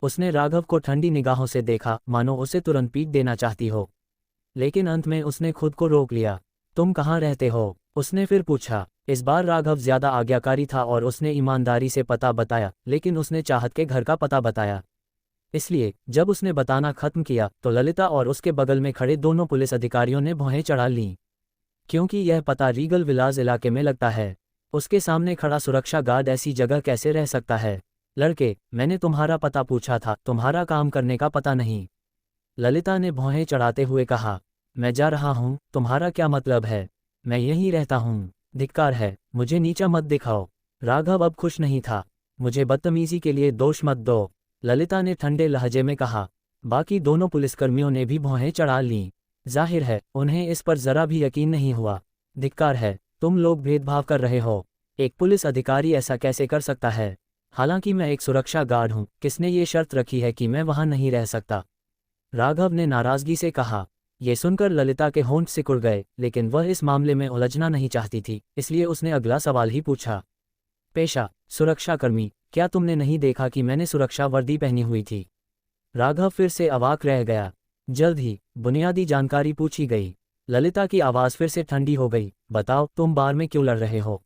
उसने राघव को ठंडी निगाहों से देखा, मानो उसे तुरंत पीट देना चाहती हो। लेकिन अंत में उसने खुद को रोक लिया। तुम कहाँ रहते हो? उसने फिर पूछा। इस बार राघव ज्यादा आज्ञाकारी था और उसने ईमानदारी से पता बताया, लेकिन उसने चाहत के घर का पता बताया। इसलिए जब उसने बताना खत्म किया तो ललिता और उसके बगल में खड़े दोनों पुलिस अधिकारियों ने भौहें चढ़ा लीं। क्योंकि यह पता रीगल विलास इलाके में लगता है। उसके सामने खड़ा सुरक्षा गार्ड ऐसी जगह कैसे रह सकता है? लड़के, मैंने तुम्हारा पता पूछा था, तुम्हारा काम करने का पता नहीं। ललिता ने भौहें चढ़ाते हुए कहा। मैं जा रहा हूँ, तुम्हारा क्या मतलब है? मैं यहीं रहता हूँ। धिक्कार है, मुझे नीचा मत दिखाओ। राघव अब खुश नहीं था। मुझे बदतमीजी के लिए दोष मत दो, ललिता ने ठंडे लहजे में कहा। बाकी दोनों पुलिसकर्मियों ने भी भौहें चढ़ा लीं। जाहिर है उन्हें इस पर जरा भी यकीन नहीं हुआ। धिक्कार है, तुम लोग भेदभाव कर रहे हो। एक पुलिस अधिकारी ऐसा कैसे कर सकता है? हालांकि मैं एक सुरक्षा गार्ड हूँ, किसने ये शर्त रखी है कि मैं वहां नहीं रह सकता? राघव ने नाराजगी से कहा। ये सुनकर ललिता के होंठ सिकुड़ गए, लेकिन वह इस मामले में उलझना नहीं चाहती थी, इसलिए उसने अगला सवाल ही पूछा। पेशा, सुरक्षाकर्मी, क्या तुमने नहीं देखा कि मैंने सुरक्षा वर्दी पहनी हुई थी? राघव फिर से अवाक रह गया। जल्द ही बुनियादी जानकारी पूछी गई। ललिता की आवाज़ फिर से ठंडी हो गई। बताओ, तुम बार में क्यों लड़ रहे हो?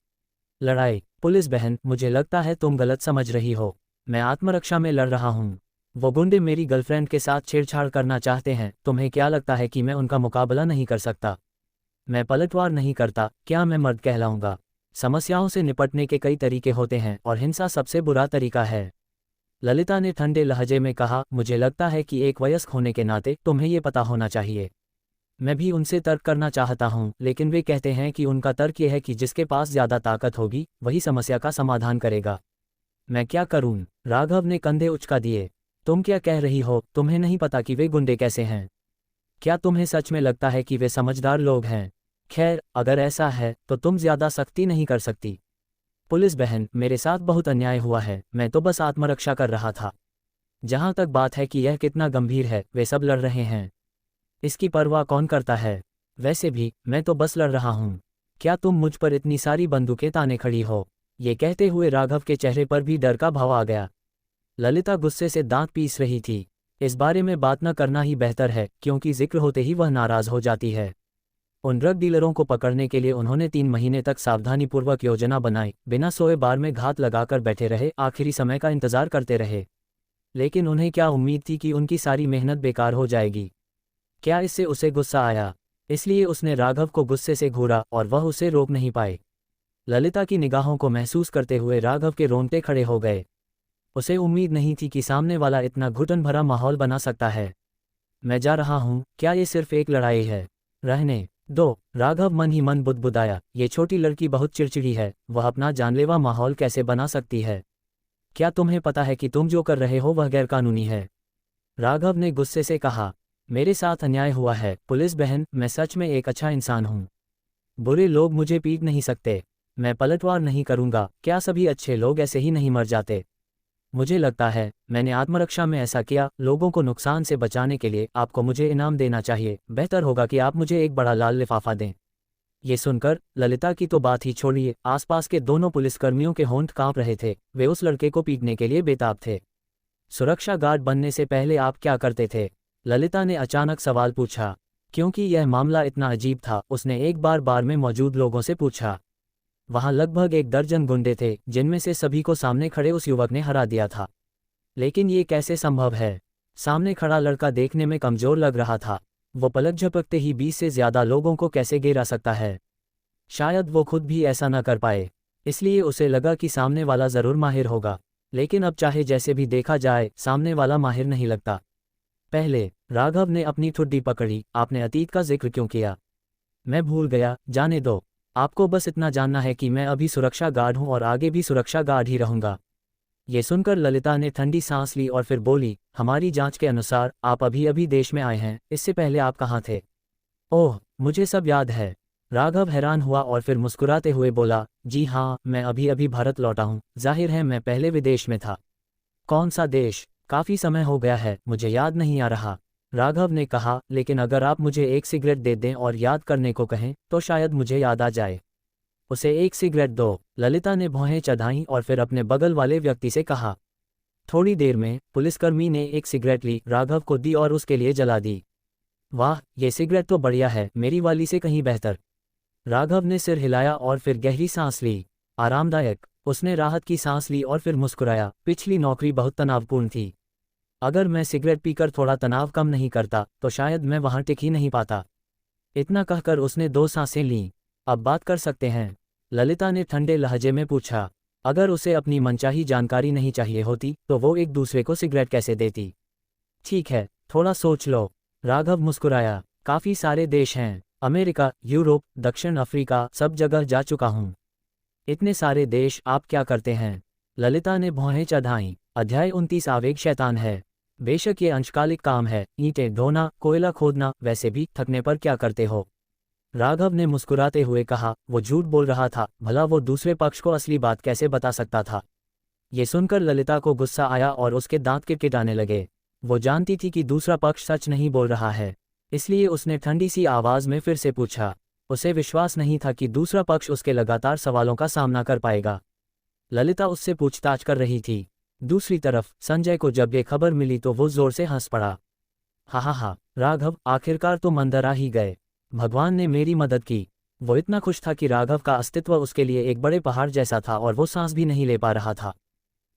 लड़ाई? पुलिस बहन, मुझे लगता है तुम गलत समझ रही हो। मैं आत्मरक्षा में लड़ रहा हूँ। वो गुंडे मेरी गर्लफ्रेंड के साथ छेड़छाड़ करना चाहते हैं। तुम्हें क्या लगता है कि मैं उनका मुकाबला नहीं कर सकता? मैं पलटवार नहीं करता, क्या मैं मर्द कहलाऊंगा? समस्याओं से निपटने के कई तरीके होते हैं और हिंसा सबसे बुरा तरीका है। ललिता ने ठंडे लहजे में कहा। मुझे लगता है कि एक वयस्क होने के नाते तुम्हें ये पता होना चाहिए। मैं भी उनसे तर्क करना चाहता हूँ, लेकिन वे कहते हैं कि उनका तर्क ये है कि जिसके पास ज़्यादा ताकत होगी वही समस्या का समाधान करेगा। मैं क्या करूँ? राघव ने कंधे उचका दिए। तुम क्या कह रही हो? तुम्हें नहीं पता कि वे गुंडे कैसे हैं? क्या तुम्हें सच में लगता है कि वे समझदार लोग हैं? खैर, अगर ऐसा है तो तुम ज़्यादा सख्ती नहीं कर सकती। पुलिस बहन, मेरे साथ बहुत अन्याय हुआ है, मैं तो बस आत्मरक्षा कर रहा था। जहाँ तक बात है कि यह कितना गंभीर है, वे सब लड़ रहे हैं। इसकी परवाह कौन करता है? वैसे भी मैं तो बस लड़ रहा हूँ। क्या तुम मुझ पर इतनी सारी बंदूकें ताने खड़ी हो? ये कहते हुए राघव के चेहरे पर भी डर का भाव आ गया। ललिता गुस्से से दांत पीस रही थी। इस बारे में बात न करना ही बेहतर है, क्योंकि जिक्र होते ही वह नाराज हो जाती है। उन ड्रग डीलरों को पकड़ने के लिए उन्होंने 3 महीने तक सावधानीपूर्वक योजना बनाई, बिना सोए बार में घात लगाकर बैठे रहे, आखिरी समय का इंतजार करते रहे। लेकिन उन्हें क्या उम्मीद थी कि उनकी सारी मेहनत बेकार हो जाएगी? क्या इससे उसे गुस्सा आया? इसलिए उसने राघव को गुस्से से घूरा और वह उसे रोक नहीं पाए। ललिता की निगाहों को महसूस करते हुए राघव के रोंगटे खड़े हो गए। उसे उम्मीद नहीं थी कि सामने वाला इतना घुटन भरा माहौल बना सकता है। मैं जा रहा हूँ, क्या ये सिर्फ एक लड़ाई है? रहने दो, राघव मन ही मन बुदबुदाया। ये छोटी लड़की बहुत चिड़चिड़ी है, वह अपना जानलेवा माहौल कैसे बना सकती है? क्या तुम्हें पता है कि तुम जो कर रहे हो वह गैरकानूनी है? राघव ने गुस्से से कहा। मेरे साथ अन्याय हुआ है पुलिस बहन, मैं सच में एक अच्छा इंसान हूँ। बुरे लोग मुझे पीट नहीं सकते। मैं पलटवार नहीं करूँगा। क्या सभी अच्छे लोग ऐसे ही नहीं मर जाते? मुझे लगता है मैंने आत्मरक्षा में ऐसा किया। लोगों को नुकसान से बचाने के लिए आपको मुझे इनाम देना चाहिए। बेहतर होगा कि आप मुझे एक बड़ा लाल लिफाफा दें। ये सुनकर ललिता की तो बात ही छोड़िए, आसपास के दोनों पुलिसकर्मियों के होंठ कांप रहे थे। वे उस लड़के को पीटने के लिए बेताब थे। सुरक्षा गार्ड बनने से पहले आप क्या करते थे? ललिता ने अचानक सवाल पूछा। क्योंकि यह मामला इतना अजीब था, उसने एक बार में मौजूद लोगों से पूछा। वहां लगभग 1 दर्जन गुंडे थे, जिनमें से सभी को सामने खड़े उस युवक ने हरा दिया था। लेकिन ये कैसे संभव है? सामने खड़ा लड़का देखने में कमजोर लग रहा था। वो पलक झपकते ही 20 से ज्यादा लोगों को कैसे गिरा सकता है? शायद वो खुद भी ऐसा न कर पाए, इसलिए उसे लगा कि सामने वाला जरूर माहिर होगा। लेकिन अब चाहे जैसे भी देखा जाए, सामने वाला माहिर नहीं लगता। पहले राघव ने अपनी ठुड्डी पकड़ी। आपने अतीत का जिक्र क्यों किया? मैं भूल गया, जाने दो। आपको बस इतना जानना है कि मैं अभी सुरक्षा गार्ड हूं और आगे भी सुरक्षा गार्ड ही रहूंगा। ये सुनकर ललिता ने ठंडी सांस ली और फिर बोली। हमारी जांच के अनुसार आप अभी अभी देश में आए हैं, इससे पहले आप कहाँ थे? ओह, मुझे सब याद है। राघव हैरान हुआ और फिर मुस्कुराते हुए बोला। जी हाँ, मैं अभी अभी भारत लौटा हूँ। जाहिर है मैं पहले विदेश में था। कौन सा देश? काफ़ी समय हो गया है, मुझे याद नहीं आ रहा, राघव ने कहा। लेकिन अगर आप मुझे एक सिगरेट दे दें और याद करने को कहें तो शायद मुझे याद आ जाए। उसे एक सिगरेट दो, ललिता ने भौहें चढ़ाईं और फिर अपने बगल वाले व्यक्ति से कहा। थोड़ी देर में पुलिसकर्मी ने एक सिगरेट ली, राघव को दी और उसके लिए जला दी। वाह, ये सिगरेट तो बढ़िया है, मेरी वाली से कहीं बेहतर। राघव ने सिर हिलाया और फिर गहरी सांस ली। आरामदायक। उसने राहत की सांस ली और फिर मुस्कुराया। पिछली नौकरी बहुत तनावपूर्ण थी। अगर मैं सिगरेट पीकर थोड़ा तनाव कम नहीं करता तो शायद मैं वहां टिक ही नहीं पाता। इतना कहकर उसने 2 सांसें लीं। अब बात कर सकते हैं? ललिता ने ठंडे लहजे में पूछा। अगर उसे अपनी मनचाही जानकारी नहीं चाहिए होती तो वो एक दूसरे को सिगरेट कैसे देती? ठीक है, थोड़ा सोच लो। राघव मुस्कुराया। काफ़ी सारे देश हैं, अमेरिका, यूरोप, दक्षिण अफ्रीका, सब जगह जा चुका हूँ। इतने सारे देश, आप क्या करते हैं? ललिता ने भौहें चढ़ाईं। अध्याय 29 आवेग शैतान है। बेशक ये अंशकालिक काम है, ईंटें ढोना, कोयला खोदना, वैसे भी थकने पर क्या करते हो? राघव ने मुस्कुराते हुए कहा। वो झूठ बोल रहा था, भला वो दूसरे पक्ष को असली बात कैसे बता सकता था? ये सुनकर ललिता को गुस्सा आया और उसके दांत किटकिटाने लगे। वो जानती थी कि दूसरा पक्ष सच नहीं बोल रहा है, इसलिए उसने ठंडी सी आवाज़ में फिर से पूछा। उसे विश्वास नहीं था कि दूसरा पक्ष उसके लगातार सवालों का सामना कर पाएगा। ललिता उससे पूछताछ कर रही थी। दूसरी तरफ संजय को जब ये खबर मिली तो वो जोर से हंस पड़ा। हा, राघव, आखिरकार तुम अंदर आ ही गए। भगवान ने मेरी मदद की। वो इतना खुश था कि राघव का अस्तित्व उसके लिए एक बड़े पहाड़ जैसा था और वो सांस भी नहीं ले पा रहा था।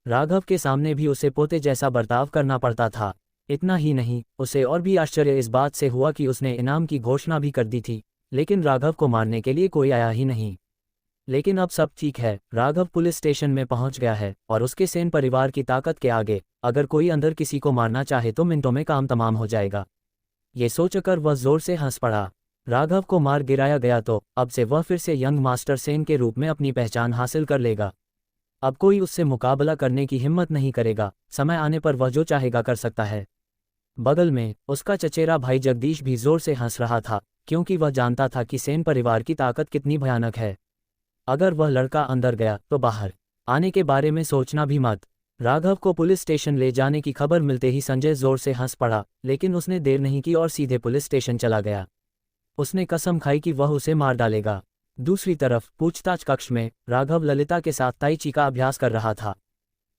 राघव के सामने भी उसे पोते जैसा बर्ताव करना पड़ता था। इतना ही नहीं, उसे और भी आश्चर्य इस बात से हुआ कि उसने इनाम की घोषणा भी कर दी थी, लेकिन राघव को मारने के लिए कोई आया ही नहीं। लेकिन अब सब ठीक है। राघव पुलिस स्टेशन में पहुंच गया है और उसके सेन परिवार की ताकत के आगे अगर कोई अंदर किसी को मारना चाहे तो मिनटों में काम तमाम हो जाएगा। ये सोचकर वह जोर से हंस पड़ा। राघव को मार गिराया गया तो अब से वह फिर से यंग मास्टर सेन के रूप में अपनी पहचान हासिल कर लेगा। अब कोई उससे मुकाबला करने की हिम्मत नहीं करेगा। समय आने पर वह जो चाहेगा कर सकता है। बगल में उसका चचेरा भाई जगदीश भी जोर से हंस रहा था, क्योंकि वह जानता था कि सेन परिवार की ताकत कितनी भयानक है। अगर वह लड़का अंदर गया तो बाहर आने के बारे में सोचना भी मत। राघव को पुलिस स्टेशन ले जाने की खबर मिलते ही संजय जोर से हंस पड़ा, लेकिन उसने देर नहीं की और सीधे पुलिस स्टेशन चला गया। उसने कसम खाई कि वह उसे मार डालेगा। दूसरी तरफ पूछताछ कक्ष में राघव ललिता के साथ ताई ची का अभ्यास कर रहा था।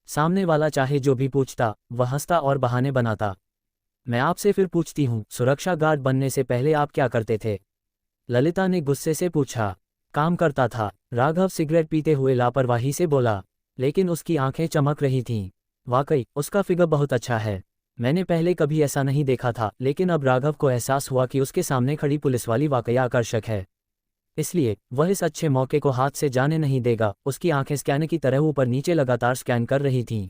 सामने वाला चाहे जो भी पूछता, वह हंसता और बहाने बनाता। मैं आपसे फिर पूछती हूँ, सुरक्षा गार्ड बनने से पहले आप क्या करते थे? ललिता ने गुस्से से पूछा। काम करता था, राघव सिगरेट पीते हुए लापरवाही से बोला, लेकिन उसकी आंखें चमक रही थीं। वाकई उसका फिगर बहुत अच्छा है। मैंने पहले कभी ऐसा नहीं देखा था, लेकिन अब राघव को एहसास हुआ कि उसके सामने खड़ी पुलिस वाली वाकई आकर्षक है। इसलिए वह इस अच्छे मौके को हाथ से जाने नहीं देगा। उसकी आंखें स्कैनर की तरह ऊपर नीचे लगातार स्कैन कर रही थीं।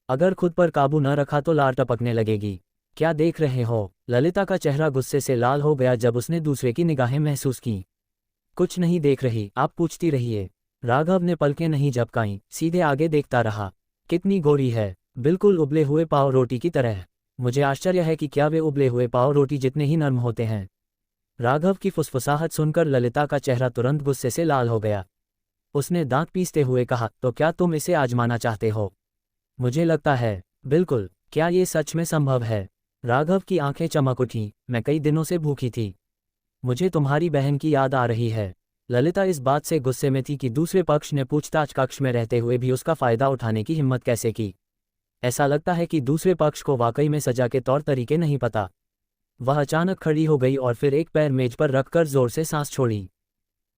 अगर खुद पर काबू न रखा तो लार टपकने लगेगी। क्या देख रहे हो? ललिता का चेहरा गुस्से से लाल हो गया जब उसने दूसरे की निगाहें महसूस की। कुछ नहीं देख रही, आप पूछती रहिए। राघव ने पलकें नहीं झपकाईं, सीधे आगे देखता रहा। कितनी गोरी है, बिल्कुल उबले हुए पाव रोटी की तरह। मुझे आश्चर्य है कि क्या वे उबले हुए पाव रोटी जितने ही नर्म होते हैं। राघव की फुसफुसाहट सुनकर ललिता का चेहरा तुरंत गुस्से से लाल हो गया। उसने दांत पीसते हुए कहा, तो क्या तुम इसे आजमाना चाहते हो? मुझे लगता है, बिल्कुल। क्या ये सच में संभव है? राघव की आंखें चमक उठीं। मैं कई दिनों से भूखी थी। मुझे तुम्हारी बहन की याद आ रही है। ललिता इस बात से गुस्से में थी कि दूसरे पक्ष ने पूछताछ कक्ष में रहते हुए भी उसका फायदा उठाने की हिम्मत कैसे की। ऐसा लगता है कि दूसरे पक्ष को वाकई में सजा के तौर तरीके नहीं पता। वह अचानक खड़ी हो गई और फिर एक पैर मेज पर रखकर जोर से सांस छोड़ी।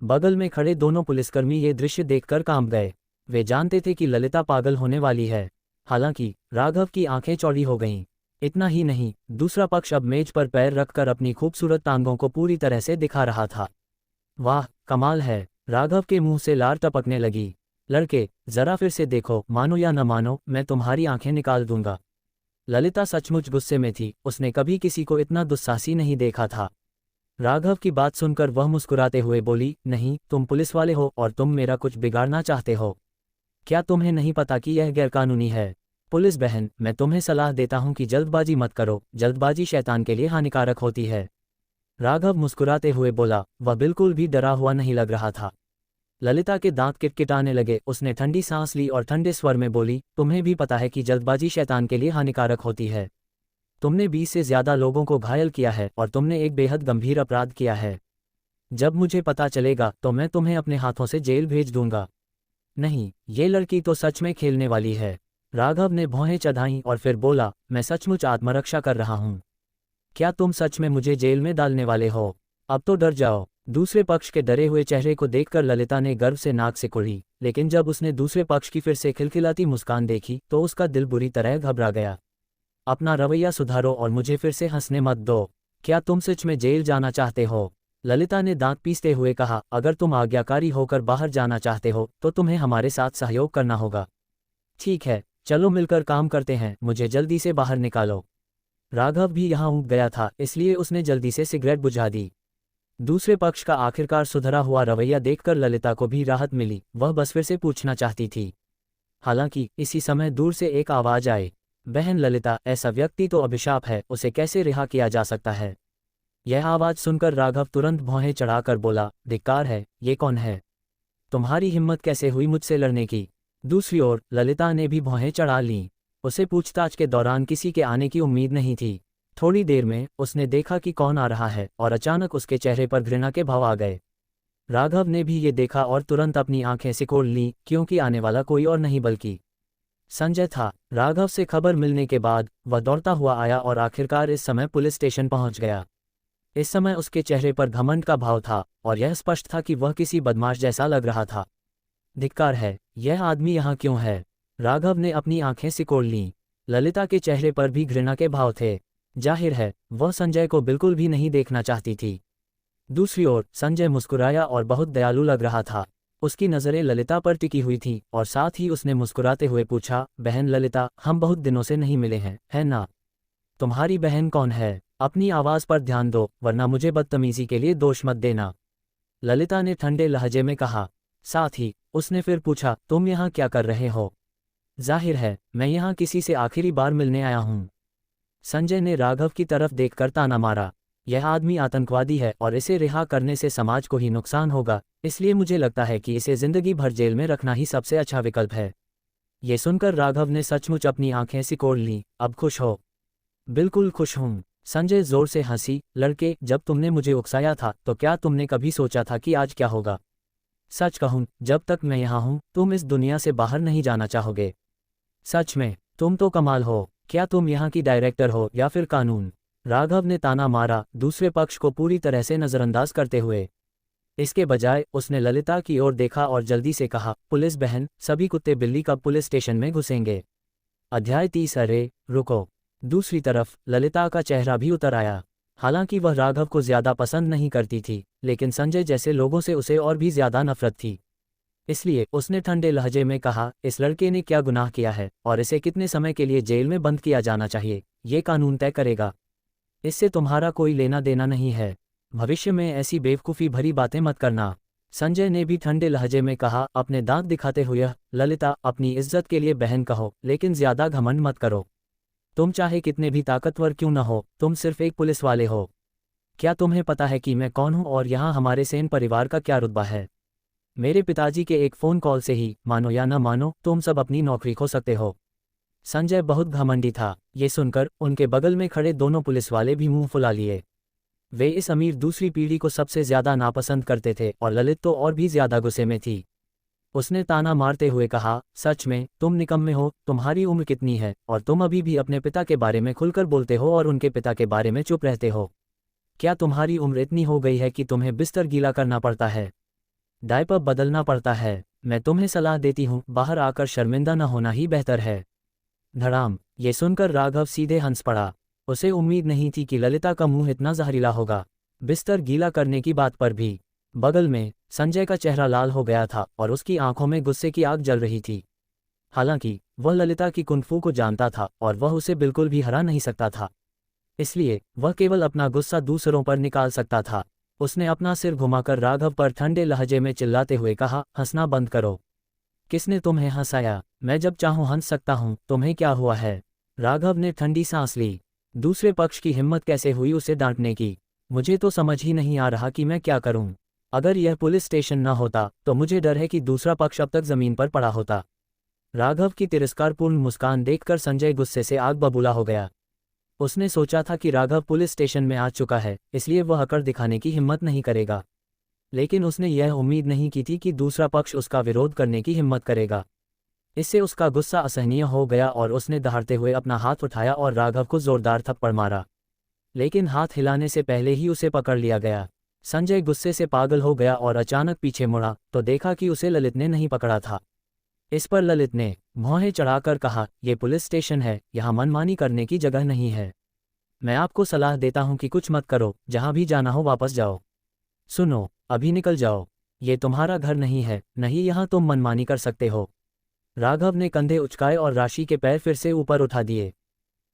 बगल में खड़े दोनों पुलिसकर्मी ये दृश्य देखकर कांप गए। वे जानते थे कि ललिता पागल होने वाली है। हालांकि राघव की आंखें चौड़ी हो गईं। इतना ही नहीं, दूसरा पक्ष अब मेज पर पैर रखकर अपनी खूबसूरत टांगों को पूरी तरह से दिखा रहा था। वाह, कमाल है। राघव के मुंह से लार टपकने लगी। लड़के, जरा फिर से देखो, मानो या न मानो, मैं तुम्हारी आंखें निकाल दूंगा। ललिता सचमुच गुस्से में थी। उसने कभी किसी को इतना दुस्साहसी नहीं देखा था। राघव की बात सुनकर वह मुस्कुराते हुए बोली, नहीं, तुम पुलिस वाले हो और तुम मेरा कुछ बिगाड़ना चाहते हो। क्या तुम्हें नहीं पता कि यह गैरकानूनी है? पुलिस बहन, मैं तुम्हें सलाह देता हूं कि जल्दबाजी मत करो। जल्दबाजी शैतान के लिए हानिकारक होती है। राघव मुस्कुराते हुए बोला। वह बिल्कुल भी डरा हुआ नहीं लग रहा था। ललिता के दांत किटकिटाने लगे। उसने ठंडी सांस ली और ठंडे स्वर में बोली, तुम्हें भी पता है कि जल्दबाजी शैतान के लिए हानिकारक होती है। तुमने 20 से ज्यादा लोगों को घायल किया है और तुमने एक बेहद गंभीर अपराध किया है। जब मुझे पता चलेगा तो मैं तुम्हें अपने हाथों से जेल भेज दूंगा। नहीं, ये लड़की तो सच में खेलने वाली है। राघव ने भौहें चढ़ाईं और फिर बोला, मैं सचमुच आत्मरक्षा कर रहा हूँ। क्या तुम सच में मुझे जेल में डालने वाले हो? अब तो डर जाओ। दूसरे पक्ष के डरे हुए चेहरे को देखकर ललिता ने गर्व से नाक सिकुड़ी, लेकिन जब उसने दूसरे पक्ष की फिर से खिलखिलाती मुस्कान देखी तो उसका दिल बुरी तरह घबरा गया। अपना रवैया सुधारो और मुझे फिर से हंसने मत दो। क्या तुम सच में जेल जाना चाहते हो? ललिता ने दांत पीसते हुए कहा, अगर तुम आज्ञाकारी होकर बाहर जाना चाहते हो तो तुम्हें हमारे साथ सहयोग करना होगा। ठीक है, चलो मिलकर काम करते हैं, मुझे जल्दी से बाहर निकालो। राघव भी यहाँ ऊब गया था, इसलिए उसने जल्दी से सिगरेट बुझा दी। दूसरे पक्ष का आखिरकार सुधरा हुआ रवैया देखकर ललिता को भी राहत मिली। वह बस फिर से पूछना चाहती थी। हालांकि इसी समय दूर से एक आवाज आई, बहन ललिता, ऐसा व्यक्ति तो अभिशाप है, उसे कैसे रिहा किया जा सकता है? यह आवाज सुनकर राघव तुरंत भौहें चढ़ाकर बोला, धिक्कार है, ये कौन है? तुम्हारी हिम्मत कैसे हुई मुझसे लड़ने की? दूसरी ओर ललिता ने भी भौहें चढ़ा लीं। उसे पूछताछ के दौरान किसी के आने की उम्मीद नहीं थी। थोड़ी देर में उसने देखा कि कौन आ रहा है और अचानक उसके चेहरे पर घृणा के भाव आ गए। राघव ने भी ये देखा और तुरंत अपनी आंखें सिकोड़ लीं, क्योंकि आने वाला कोई और नहीं बल्कि संजय था। राघव से खबर मिलने के बाद वह दौड़ता हुआ आया और आखिरकार इस समय पुलिस स्टेशन पहुंच गया। इस समय उसके चेहरे पर घमंड का भाव था और यह स्पष्ट था कि वह किसी बदमाश जैसा लग रहा था। धिक्कार है, यह आदमी यहाँ क्यों है? राघव ने अपनी आंखें सिकोड़ लीं। ललिता के चेहरे पर भी घृणा के भाव थे। जाहिर है वह संजय को बिल्कुल भी नहीं देखना चाहती थी। दूसरी ओर संजय मुस्कुराया और बहुत दयालु लग रहा था। उसकी नज़रें ललिता पर टिकी हुई थीं और साथ ही उसने मुस्कुराते हुए पूछा, बहन ललिता, हम बहुत दिनों से नहीं मिले हैं, है ना? तुम्हारी बहन कौन है? अपनी आवाज़ पर ध्यान दो, वरना मुझे बदतमीजी के लिए दोष मत देना, ललिता ने ठंडे लहजे में कहा। साथ ही उसने फिर पूछा, तुम यहाँ क्या कर रहे हो? जाहिर है मैं यहाँ किसी से आखिरी बार मिलने आया हूँ। संजय ने राघव की तरफ देखकर ताना मारा। यह आदमी आतंकवादी है और इसे रिहा करने से समाज को ही नुकसान होगा, इसलिए मुझे लगता है कि इसे जिंदगी भर जेल में रखना ही सबसे अच्छा विकल्प है। ये सुनकर राघव ने सचमुच अपनी आंखें सिकोड़ लीं। अब खुश हो? बिल्कुल खुश हूँ, संजय जोर से हंसी। लड़के, जब तुमने मुझे उकसाया था तो क्या तुमने कभी सोचा था कि आज क्या होगा? सच कहूँ, जब तक मैं यहाँ हूँ तुम इस दुनिया से बाहर नहीं जाना चाहोगे। सच में तुम तो कमाल हो। क्या तुम यहाँ की डायरेक्टर हो या फिर कानून? राघव ने ताना मारा, दूसरे पक्ष को पूरी तरह से नज़रअंदाज करते हुए। इसके बजाय उसने ललिता की ओर देखा और जल्दी से कहा, पुलिस बहन, सभी कुत्ते बिल्ली कब पुलिस स्टेशन में घुसेंगे? अध्याय 30। अरे रुको। दूसरी तरफ ललिता का चेहरा भी उतर आया। हालांकि वह राघव को ज्यादा पसंद नहीं करती थी, लेकिन संजय जैसे लोगों से उसे और भी ज्यादा नफरत थी। इसलिए उसने ठंडे लहजे में कहा, इस लड़के ने क्या गुनाह किया है और इसे कितने समय के लिए जेल में बंद किया जाना चाहिए, ये कानून तय करेगा। इससे तुम्हारा कोई लेना देना नहीं है। भविष्य में ऐसी बेवकूफ़ी भरी बातें मत करना, संजय ने भी ठंडे लहजे में कहा, अपने दांत दिखाते हुए। ललिता, अपनी इज्जत के लिए बहन कहो, लेकिन ज्यादा घमंड मत करो। तुम चाहे कितने भी ताकतवर क्यों न हो, तुम सिर्फ एक पुलिस वाले हो। क्या तुम्हें पता है कि मैं कौन हूं और यहाँ हमारे सेन परिवार का क्या रुतबा है? मेरे पिताजी के एक फ़ोन कॉल से ही, मानो या न मानो, तुम सब अपनी नौकरी खो सकते हो। संजय बहुत घमंडी था। ये सुनकर उनके बगल में खड़े दोनों पुलिस वाले भी मुंह फुला लिए। वे इस अमीर दूसरी पीढ़ी को सबसे ज्यादा नापसंद करते थे और ललित तो और भी ज्यादा गुस्से में थी। उसने ताना मारते हुए कहा, सच में तुम निकम्मे हो। तुम्हारी उम्र कितनी है और तुम अभी भी अपने पिता के बारे में खुलकर बोलते हो और उनके पिता के बारे में चुप रहते हो? क्या तुम्हारी उम्र इतनी हो गई है कि तुम्हें बिस्तर गीला करना पड़ता है, डायपर बदलना पड़ता है? मैं तुम्हें सलाह देती हूँ, बाहर आकर शर्मिंदा न होना ही बेहतर है। धड़ाम। ये सुनकर राघव सीधे हंस पड़ा। उसे उम्मीद नहीं थी कि ललिता का मुंह इतना जहरीला होगा, बिस्तर गीला करने की बात पर भी। बगल में संजय का चेहरा लाल हो गया था और उसकी आंखों में गुस्से की आग जल रही थी। हालांकि वह ललिता की कुंफू को जानता था और वह उसे बिल्कुल भी हरा नहीं सकता था, इसलिए वह केवल अपना गुस्सा दूसरों पर निकाल सकता था। उसने अपना सिर घुमाकर राघव पर ठंडे लहजे में चिल्लाते हुए कहा, हंसना बंद करो। किसने तुम्हें हंसाया? मैं जब चाहूं हंस सकता हूं, तुम्हें क्या हुआ है? राघव ने ठंडी सांस ली। दूसरे पक्ष की हिम्मत कैसे हुई उसे डांटने की? मुझे तो समझ ही नहीं आ रहा कि मैं क्या करूं। अगर यह पुलिस स्टेशन न होता तो मुझे डर है कि दूसरा पक्ष अब तक जमीन पर पड़ा होता। राघव की तिरस्कारपूर्ण मुस्कान देखकर संजय गुस्से से आग बबूला हो गया। उसने सोचा था कि राघव पुलिस स्टेशन में आ चुका है, इसलिए वह अकड़ दिखाने की हिम्मत नहीं करेगा, लेकिन उसने यह उम्मीद नहीं की थी कि दूसरा पक्ष उसका विरोध करने की हिम्मत करेगा। इससे उसका गुस्सा असहनीय हो गया और उसने दहाड़ते हुए अपना हाथ उठाया और राघव को जोरदार थप्पड़ मारा, लेकिन हाथ हिलाने से पहले ही उसे पकड़ लिया गया। संजय गुस्से से पागल हो गया और अचानक पीछे मुड़ा तो देखा कि उसे ललित ने नहीं पकड़ा था। इस पर ललित ने भौहें चढ़ाकर कहा, ये पुलिस स्टेशन है, यहाँ मनमानी करने की जगह नहीं है। मैं आपको सलाह देता हूँ कि कुछ मत करो, जहाँ भी जाना हो वापस जाओ। सुनो, अभी निकल जाओ, ये तुम्हारा घर नहीं है, नहीं यहाँ तुम मनमानी कर सकते हो। राघव ने कंधे उचकाए और राशि के पैर फिर से ऊपर उठा दिए।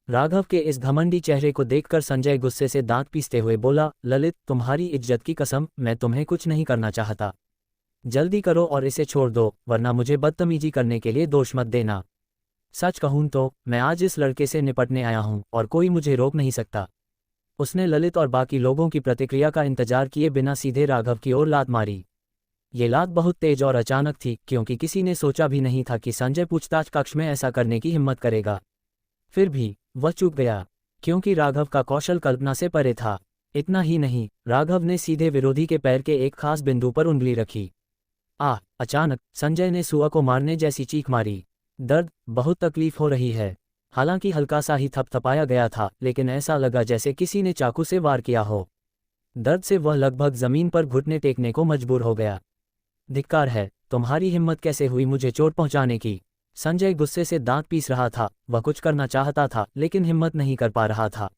राघव के इस घमंडी चेहरे को देखकर संजय गुस्से से दांत पीसते हुए बोला, ललित, तुम्हारी इज्जत की कसम, मैं तुम्हें कुछ नहीं करना चाहता। जल्दी करो और इसे छोड़ दो, वरना मुझे बदतमीजी करने के लिए दोष मत देना। सच कहूं तो मैं आज इस लड़के से निपटने आया हूं और कोई मुझे रोक नहीं सकता। उसने ललित और बाकी लोगों की प्रतिक्रिया का इंतजार किए बिना सीधे राघव की ओर लात मारी। ये लात बहुत तेज और अचानक थी, क्योंकि किसी ने सोचा भी नहीं था कि संजय पूछताछ कक्ष में ऐसा करने की हिम्मत करेगा। फिर भी वह चूक गया, क्योंकि राघव का कौशल कल्पना से परे था। इतना ही नहीं, राघव ने सीधे विरोधी के पैर के एक खास बिंदु पर उंगली रखी। अचानक संजय ने सुआ को मारने जैसी चीख मारी। दर्द, बहुत तकलीफ हो रही है। हालांकि हल्का सा ही थपथपाया गया था, लेकिन ऐसा लगा जैसे किसी ने चाकू से वार किया हो। दर्द से वह लगभग जमीन पर घुटने टेकने को मजबूर हो गया। धिक्कार है, तुम्हारी हिम्मत कैसे हुई मुझे चोट पहुंचाने की? संजय गुस्से से दांत पीस रहा था। वह कुछ करना चाहता था, लेकिन हिम्मत नहीं कर पा रहा था।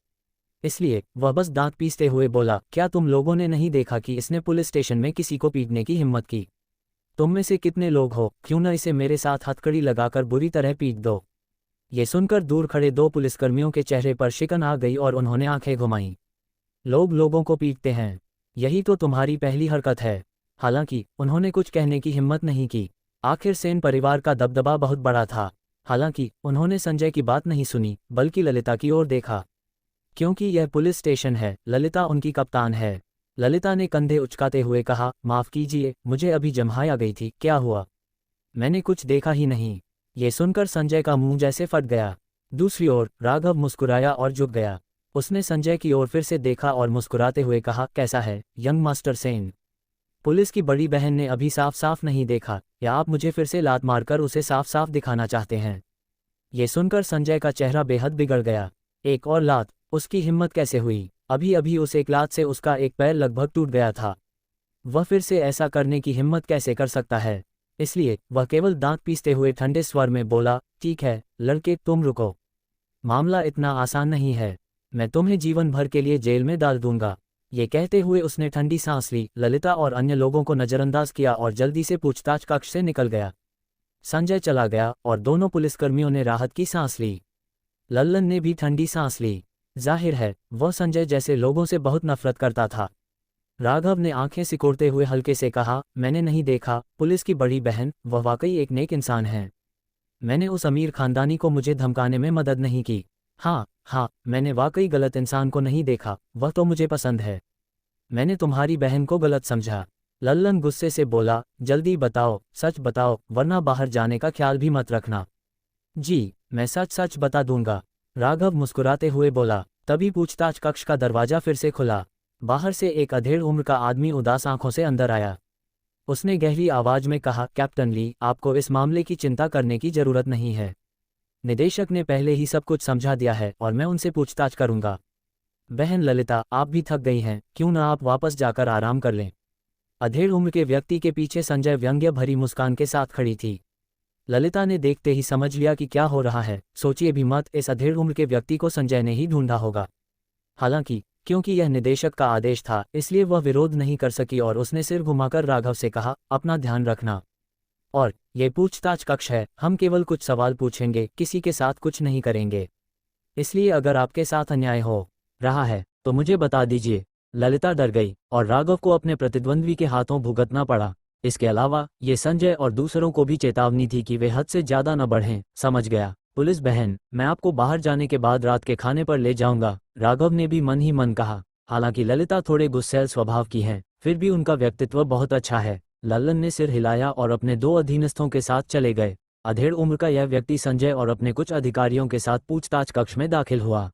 इसलिए वह बस दांत पीसते हुए बोला, क्या तुम लोगों ने नहीं देखा कि इसने पुलिस स्टेशन में किसी को पीटने की हिम्मत की? तुम में से कितने लोग हो, क्यों न इसे मेरे साथ हथकड़ी लगाकर बुरी तरह पीट दो। ये सुनकर दूर खड़े दो पुलिसकर्मियों के चेहरे पर शिकन आ गई और उन्होंने आंखें घुमाईं। लोग लोगों को पीटते हैं, यही तो तुम्हारी पहली हरकत है। हालांकि उन्होंने कुछ कहने की हिम्मत नहीं की। आखिर सेन परिवार का दबदबा बहुत बड़ा था। हालांकि उन्होंने संजय की बात नहीं सुनी, बल्कि ललिता की ओर देखा। क्योंकि यह पुलिस स्टेशन है, ललिता उनकी कप्तान है। ललिता ने कंधे उचकाते हुए कहा, माफ कीजिए, मुझे अभी जम्हाई आ गई थी। क्या हुआ? मैंने कुछ देखा ही नहीं। ये सुनकर संजय का मुंह जैसे फट गया। दूसरी ओर राघव मुस्कुराया और झुक गया। उसने संजय की ओर फिर से देखा और मुस्कुराते हुए कहा, कैसा है यंग मास्टर सेन? पुलिस की बड़ी बहन ने अभी साफ साफ नहीं देखा, या आप मुझे फिर से लात मारकर उसे साफ साफ दिखाना चाहते हैं? ये सुनकर संजय का चेहरा बेहद बिगड़ गया। एक और लात? उसकी हिम्मत कैसे हुई? अभी अभी उस एक लात से उसका एक पैर लगभग टूट गया था। वह फिर से ऐसा करने की हिम्मत कैसे कर सकता है? इसलिए वह केवल दांत पीसते हुए ठंडे स्वर में बोला, ठीक है लड़के, तुम रुको। मामला इतना आसान नहीं है, मैं तुम्हें जीवन भर के लिए जेल में डाल दूंगा। ये कहते हुए उसने ठंडी सांस ली, ललिता और अन्य लोगों को नजरअंदाज किया और जल्दी से पूछताछ कक्ष से निकल गया। संजय चला गया और दोनों पुलिसकर्मियों ने राहत की सांस ली। लल्लन ने भी ठंडी सांस ली। जाहिर है वह संजय जैसे लोगों से बहुत नफरत करता था। राघव ने आंखें सिकोड़ते हुए हल्के से कहा, मैंने नहीं देखा। पुलिस की बड़ी बहन, वह वाकई एक नेक इंसान है। मैंने उस अमीर खानदानी को मुझे धमकाने में मदद नहीं की। हाँ, मैंने वाकई गलत इंसान को नहीं देखा, वह तो मुझे पसंद है। मैंने तुम्हारी बहन को गलत समझा। लल्लन गुस्से से बोला, जल्दी बताओ, सच बताओ, वरना बाहर जाने का ख्याल भी मत रखना। जी, मैं सच सच बता दूंगा, राघव मुस्कुराते हुए बोला। तभी पूछताछ कक्ष का दरवाजा फिर से खुला। बाहर से एक अधेड़ उम्र का आदमी उदास आंखों से अंदर आया। उसने गहरी आवाज में कहा, कैप्टन ली, आपको इस मामले की चिंता करने की जरूरत नहीं है। निदेशक ने पहले ही सब कुछ समझा दिया है और मैं उनसे पूछताछ करूंगा। बहन ललिता, आप भी थक गई हैं, क्यों ना आप वापस जाकर आराम कर लें। अधेड़ उम्र के व्यक्ति के पीछे संजय व्यंग्य भरी मुस्कान के साथ खड़ी थी। ललिता ने देखते ही समझ लिया कि क्या हो रहा है। सोचिए भी मत, इस अधेड़ उम्र के व्यक्ति को संजय ने ही ढूंढा होगा। हालांकि क्योंकि यह निदेशक का आदेश था, इसलिए वह विरोध नहीं कर सकी और उसने सिर घुमाकर राघव से कहा, अपना ध्यान रखना। और ये पूछताछ कक्ष है, हम केवल कुछ सवाल पूछेंगे, किसी के साथ कुछ नहीं करेंगे। इसलिए अगर आपके साथ अन्याय हो रहा है तो मुझे बता दीजिए। ललिता डर गई और राघव को अपने प्रतिद्वंद्वी के हाथों भुगतना पड़ा। इसके अलावा ये संजय और दूसरों को भी चेतावनी थी कि वे हद से ज्यादा न बढ़ें। समझ गया पुलिस बहन, मैं आपको बाहर जाने के बाद रात के खाने पर ले जाऊंगा, राघव ने भी मन ही मन कहा। हालांकि ललिता थोड़े गुस्सैल स्वभाव की हैं, फिर भी उनका व्यक्तित्व बहुत अच्छा है। लल्लन ने सिर हिलाया और अपने दो अधीनस्थों के साथ चले गए। अधेड़ उम्र का यह व्यक्ति संजय और अपने कुछ अधिकारियों के साथ पूछताछ कक्ष में दाखिल हुआ।